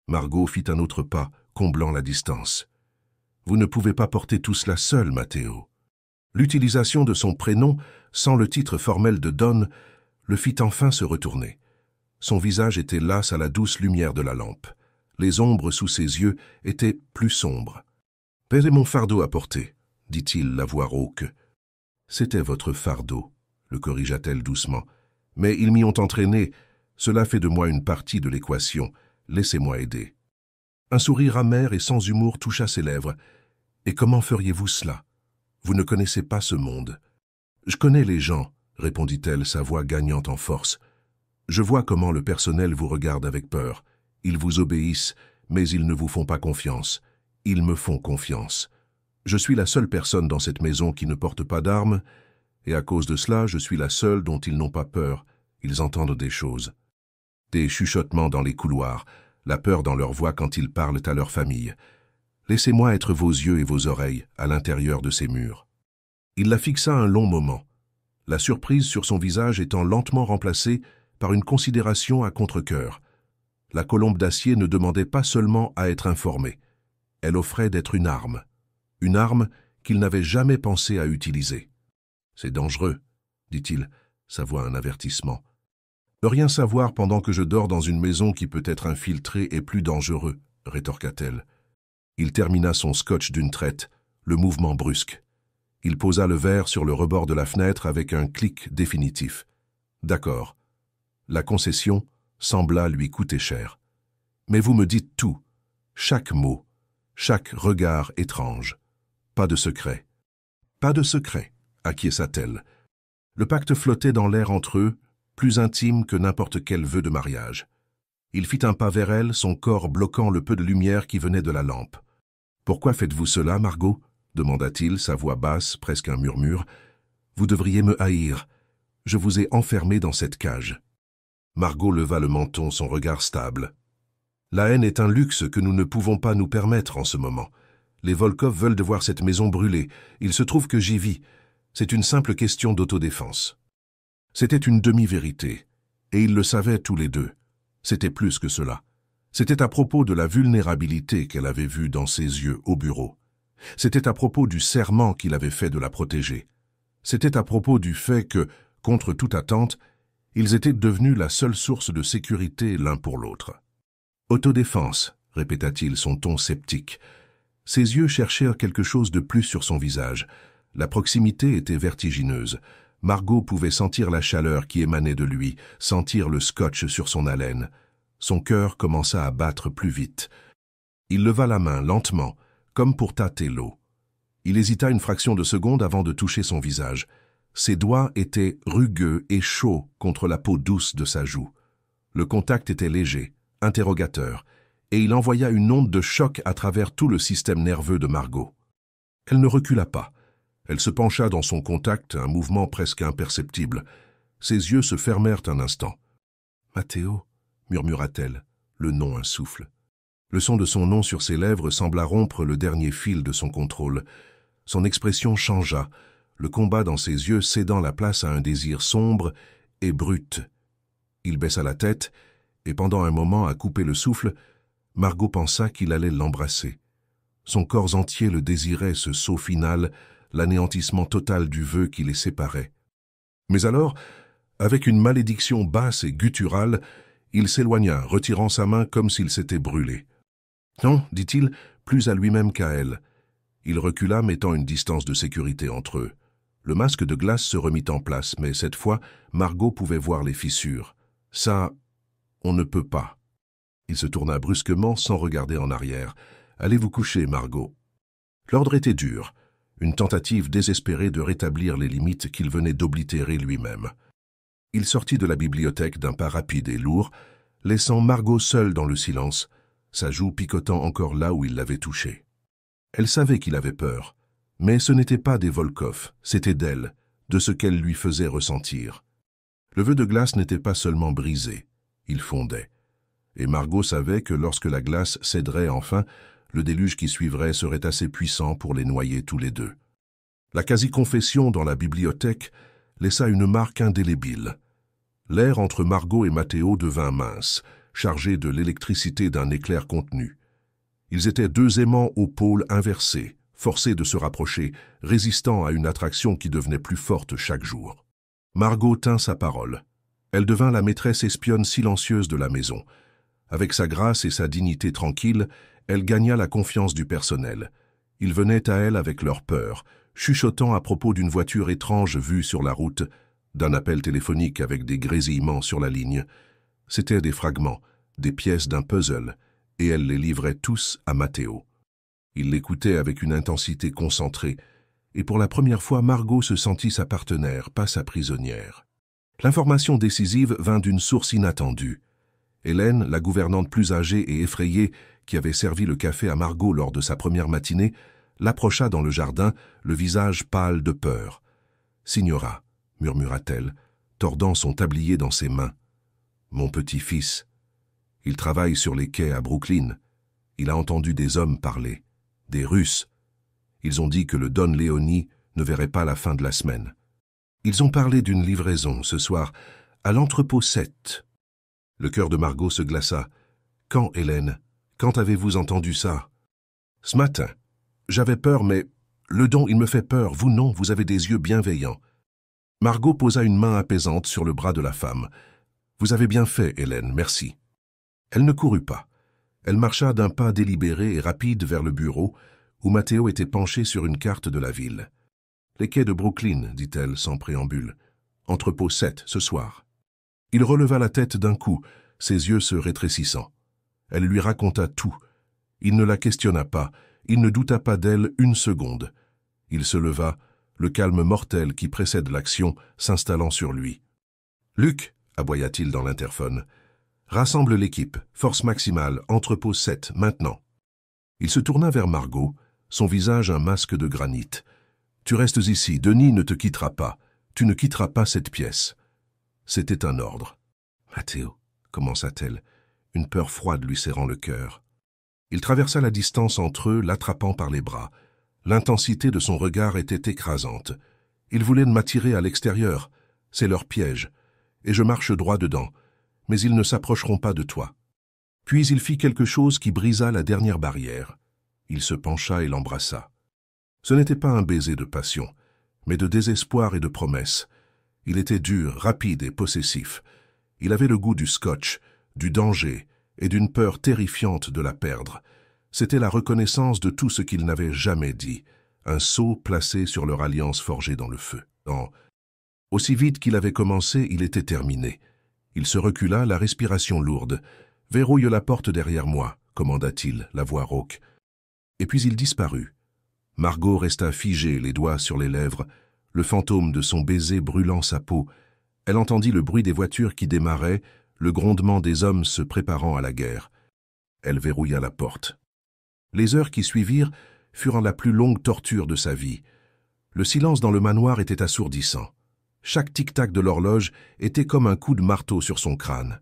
Margot fit un autre pas, comblant la distance. « Vous ne pouvez pas porter tout cela seul, Matteo. » L'utilisation de son prénom, sans le titre formel de Don, le fit enfin se retourner. Son visage était las à la douce lumière de la lampe. Les ombres sous ses yeux étaient plus sombres. « Payez mon fardeau à porter, » dit-il, la voix rauque. « C'était votre fardeau, » le corrigea-t-elle doucement. « Mais ils m'y ont entraîné. Cela fait de moi une partie de l'équation. Laissez-moi aider. » Un sourire amer et sans humour toucha ses lèvres. « Et comment feriez-vous cela? Vous ne connaissez pas ce monde. »« Je connais les gens, » répondit-elle, sa voix gagnant en force. « Je vois comment le personnel vous regarde avec peur. Ils vous obéissent, mais ils ne vous font pas confiance. Ils me font confiance. Je suis la seule personne dans cette maison qui ne porte pas d'armes, et à cause de cela, je suis la seule dont ils n'ont pas peur. Ils entendent des choses. Des chuchotements dans les couloirs, la peur dans leur voix quand ils parlent à leur famille. Laissez-moi être vos yeux et vos oreilles à l'intérieur de ces murs. Il la fixa un long moment, la surprise sur son visage étant lentement remplacée par une considération à contre-cœur. La colombe d'acier ne demandait pas seulement à être informée. Elle offrait d'être une arme qu'il n'avait jamais pensé à utiliser. « C'est dangereux, dit-il, sa voix un avertissement. « Ne rien savoir pendant que je dors dans une maison qui peut être infiltrée est plus dangereux, rétorqua-t-elle. Il termina son scotch d'une traite, le mouvement brusque. Il posa le verre sur le rebord de la fenêtre avec un clic définitif. D'accord. La concession sembla lui coûter cher. Mais vous me dites tout, chaque mot, chaque regard étrange. Pas de secret. Pas de secret, acquiesça-t-elle. Le pacte flottait dans l'air entre eux, plus intime que n'importe quel vœu de mariage. Il fit un pas vers elle, son corps bloquant le peu de lumière qui venait de la lampe. « Pourquoi faites-vous cela, Margot ?» demanda-t-il, sa voix basse, presque un murmure. « Vous devriez me haïr. Je vous ai enfermé dans cette cage. » Margot leva le menton, son regard stable. « La haine est un luxe que nous ne pouvons pas nous permettre en ce moment. Les Volkov veulent de voir cette maison brûler. Il se trouve que j'y vis. C'est une simple question d'autodéfense. » C'était une demi-vérité, et ils le savaient tous les deux. C'était plus que cela. C'était à propos de la vulnérabilité qu'elle avait vue dans ses yeux au bureau. C'était à propos du serment qu'il avait fait de la protéger. C'était à propos du fait que, contre toute attente, ils étaient devenus la seule source de sécurité l'un pour l'autre. « Autodéfense », répéta-t-il, son ton sceptique. Ses yeux cherchèrent quelque chose de plus sur son visage. La proximité était vertigineuse. Margot pouvait sentir la chaleur qui émanait de lui, sentir le scotch sur son haleine. Son cœur commença à battre plus vite. Il leva la main lentement, comme pour tâter l'eau. Il hésita une fraction de seconde avant de toucher son visage. Ses doigts étaient rugueux et chauds contre la peau douce de sa joue. Le contact était léger, interrogateur, et il envoya une onde de choc à travers tout le système nerveux de Margot. Elle ne recula pas. Elle se pencha dans son contact, un mouvement presque imperceptible. Ses yeux se fermèrent un instant. « Matteo » murmura-t-elle, le nom un souffle. Le son de son nom sur ses lèvres sembla rompre le dernier fil de son contrôle. Son expression changea, le combat dans ses yeux cédant la place à un désir sombre et brut. Il baissa la tête, et pendant un moment à couper le souffle, Margot pensa qu'il allait l'embrasser. Son corps entier le désirait, ce saut final, l'anéantissement total du vœu qui les séparait. Mais alors, avec une malédiction basse et gutturale, il s'éloigna, retirant sa main comme s'il s'était brûlé. « Non, dit-il, plus à lui-même qu'à elle. » Il recula, mettant une distance de sécurité entre eux. Le masque de glace se remit en place, mais cette fois, Margot pouvait voir les fissures. « Ça, on ne peut pas. » Il se tourna brusquement sans regarder en arrière. « Allez vous coucher, Margot. » L'ordre était dur, une tentative désespérée de rétablir les limites qu'il venait d'oblitérer lui-même. Il sortit de la bibliothèque d'un pas rapide et lourd, laissant Margot seule dans le silence, sa joue picotant encore là où il l'avait touchée. Elle savait qu'il avait peur, mais ce n'était pas des Volkov, c'était d'elle, de ce qu'elle lui faisait ressentir. Le vœu de glace n'était pas seulement brisé, il fondait. Et Margot savait que lorsque la glace céderait enfin, le déluge qui suivrait serait assez puissant pour les noyer tous les deux. La quasi-confession dans la bibliothèque laissa une marque indélébile. L'air entre Margot et Matteo devint mince, chargé de l'électricité d'un éclair contenu. Ils étaient deux aimants aux pôles inversés, forcés de se rapprocher, résistant à une attraction qui devenait plus forte chaque jour. Margot tint sa parole. Elle devint la maîtresse espionne silencieuse de la maison. Avec sa grâce et sa dignité tranquille, elle gagna la confiance du personnel. Ils venaient à elle avec leur peur, chuchotant à propos d'une voiture étrange vue sur la route, d'un appel téléphonique avec des grésillements sur la ligne. C'étaient des fragments, des pièces d'un puzzle, et elle les livrait tous à Matteo. Il l'écoutait avec une intensité concentrée, et pour la première fois Margot se sentit sa partenaire, pas sa prisonnière. L'information décisive vint d'une source inattendue. Hélène, la gouvernante plus âgée et effrayée qui avait servi le café à Margot lors de sa première matinée, l'approcha dans le jardin, le visage pâle de peur. « Signora, murmura-t-elle, tordant son tablier dans ses mains. « Mon petit-fils. Il travaille sur les quais à Brooklyn. Il a entendu des hommes parler. Des Russes. Ils ont dit que le Don Léonie ne verrait pas la fin de la semaine. Ils ont parlé d'une livraison ce soir à l'entrepôt 7. » Le cœur de Margot se glaça. « Quand, Hélène? Quand avez-vous entendu ça? »« Ce matin. J'avais peur, mais... Le Don, il me fait peur. Vous non, vous avez des yeux bienveillants. » Margot posa une main apaisante sur le bras de la femme. « Vous avez bien fait, Hélène, merci. » Elle ne courut pas. Elle marcha d'un pas délibéré et rapide vers le bureau, où Matteo était penché sur une carte de la ville. « Les quais de Brooklyn, dit-elle sans préambule. Entrepôt 7, ce soir. » Il releva la tête d'un coup, ses yeux se rétrécissant. Elle lui raconta tout. Il ne la questionna pas, il ne douta pas d'elle une seconde. Il se leva, le calme mortel qui précède l'action s'installant sur lui. « Luc, aboya-t-il dans l'interphone, rassemble l'équipe, force maximale, entrepôt 7, maintenant. » Il se tourna vers Margot, son visage un masque de granit. « Tu restes ici, Denis ne te quittera pas. Tu ne quitteras pas cette pièce. » C'était un ordre. « Matteo, » commença-t-elle, une peur froide lui serrant le cœur. Il traversa la distance entre eux, l'attrapant par les bras. L'intensité de son regard était écrasante. « Ils voulaient m'attirer à l'extérieur. C'est leur piège. Et je marche droit dedans. Mais ils ne s'approcheront pas de toi. » Puis il fit quelque chose qui brisa la dernière barrière. Il se pencha et l'embrassa. Ce n'était pas un baiser de passion, mais de désespoir et de promesse. Il était dur, rapide et possessif. Il avait le goût du scotch, du danger et d'une peur terrifiante de la perdre. C'était la reconnaissance de tout ce qu'il n'avait jamais dit, un sceau placé sur leur alliance forgée dans le feu. Aussi vite qu'il avait commencé, il était terminé. Il se recula, la respiration lourde. « Verrouille la porte derrière moi », commanda-t-il, la voix rauque. Et puis il disparut. Margot resta figée, les doigts sur les lèvres, le fantôme de son baiser brûlant sa peau. Elle entendit le bruit des voitures qui démarraient, le grondement des hommes se préparant à la guerre. Elle verrouilla la porte. Les heures qui suivirent furent la plus longue torture de sa vie. Le silence dans le manoir était assourdissant. Chaque tic-tac de l'horloge était comme un coup de marteau sur son crâne.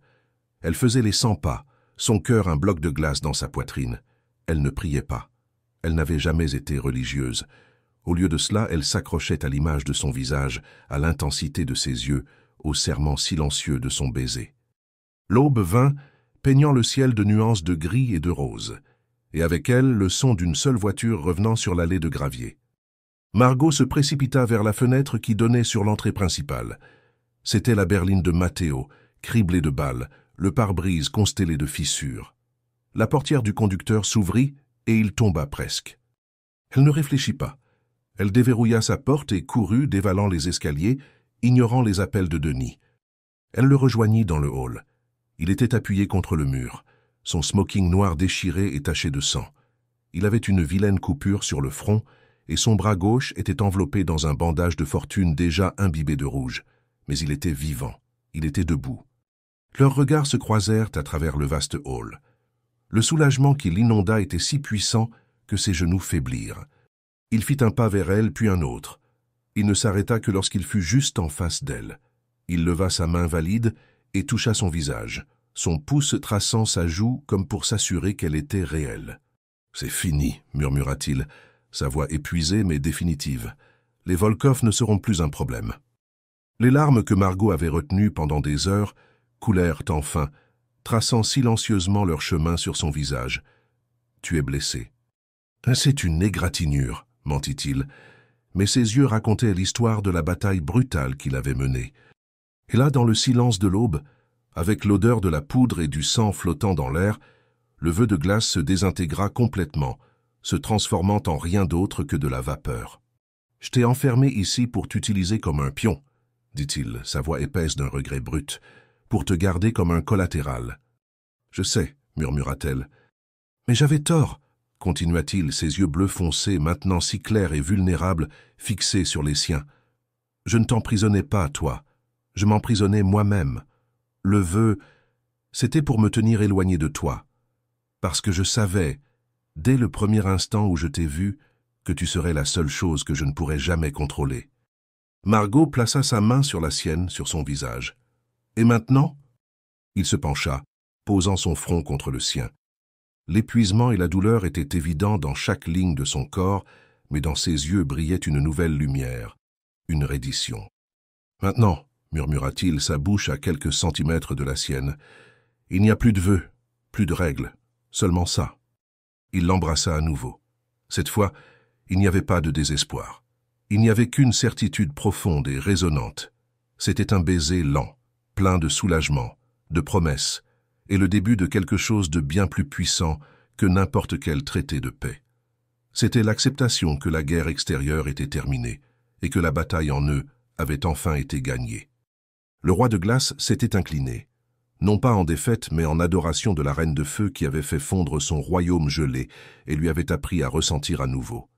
Elle faisait les 100 pas, son cœur un bloc de glace dans sa poitrine. Elle ne priait pas. Elle n'avait jamais été religieuse. Au lieu de cela, elle s'accrochait à l'image de son visage, à l'intensité de ses yeux, au serment silencieux de son baiser. L'aube vint, peignant le ciel de nuances de gris et de rose, et avec elle le son d'une seule voiture revenant sur l'allée de gravier. Margot se précipita vers la fenêtre qui donnait sur l'entrée principale. C'était la berline de Matteo, criblée de balles, le pare-brise constellé de fissures. La portière du conducteur s'ouvrit et il tomba presque. Elle ne réfléchit pas. Elle déverrouilla sa porte et courut, dévalant les escaliers, ignorant les appels de Denis. Elle le rejoignit dans le hall. Il était appuyé contre le mur, son smoking noir déchiré et taché de sang. Il avait une vilaine coupure sur le front et son bras gauche était enveloppé dans un bandage de fortune déjà imbibé de rouge. Mais il était vivant, il était debout. Leurs regards se croisèrent à travers le vaste hall. Le soulagement qui l'inonda était si puissant que ses genoux faiblirent. Il fit un pas vers elle, puis un autre. Il ne s'arrêta que lorsqu'il fut juste en face d'elle. Il leva sa main valide et toucha son visage, son pouce traçant sa joue comme pour s'assurer qu'elle était réelle. « C'est fini », murmura-t-il, sa voix épuisée mais définitive. « Les Volkov ne seront plus un problème. » Les larmes que Margot avait retenues pendant des heures coulèrent enfin, traçant silencieusement leur chemin sur son visage. « Tu es blessé. »« C'est une égratignure, » mentit-il, mais ses yeux racontaient l'histoire de la bataille brutale qu'il avait menée. Et là, dans le silence de l'aube, avec l'odeur de la poudre et du sang flottant dans l'air, le vœu de glace se désintégra complètement, se transformant en rien d'autre que de la vapeur. « Je t'ai enfermé ici pour t'utiliser comme un pion, » dit-il, sa voix épaisse d'un regret brut, « pour te garder comme un collatéral. »« Je sais, » murmura-t-elle. « Mais j'avais tort, » continua-t-il, ses yeux bleus foncés, maintenant si clairs et vulnérables, fixés sur les siens. « Je ne t'emprisonnais pas, toi. Je m'emprisonnais moi-même. Le vœu, C'était pour me tenir éloigné de toi, parce que je savais, dès le premier instant où je t'ai vu, que tu serais la seule chose que je ne pourrais jamais contrôler. » Margot plaça sa main sur la sienne, sur son visage. « Et maintenant ?» Il se pencha, posant son front contre le sien. L'épuisement et la douleur étaient évidents dans chaque ligne de son corps, mais dans ses yeux brillait une nouvelle lumière, une reddition. « Maintenant, » murmura-t-il, sa bouche à quelques centimètres de la sienne, « il n'y a plus de vœux, plus de règles, seulement ça. » Il l'embrassa à nouveau. Cette fois, il n'y avait pas de désespoir. Il n'y avait qu'une certitude profonde et résonnante. C'était un baiser lent, plein de soulagement, de promesses, et le début de quelque chose de bien plus puissant que n'importe quel traité de paix. C'était l'acceptation que la guerre extérieure était terminée et que la bataille en eux avait enfin été gagnée. Le roi de glace s'était incliné, non pas en défaite mais en adoration de la reine de feu qui avait fait fondre son royaume gelé et lui avait appris à ressentir à nouveau.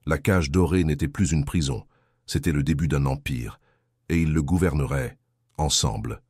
La cage dorée n'était plus une prison, c'était le début d'un empire, et ils le gouverneraient ensemble.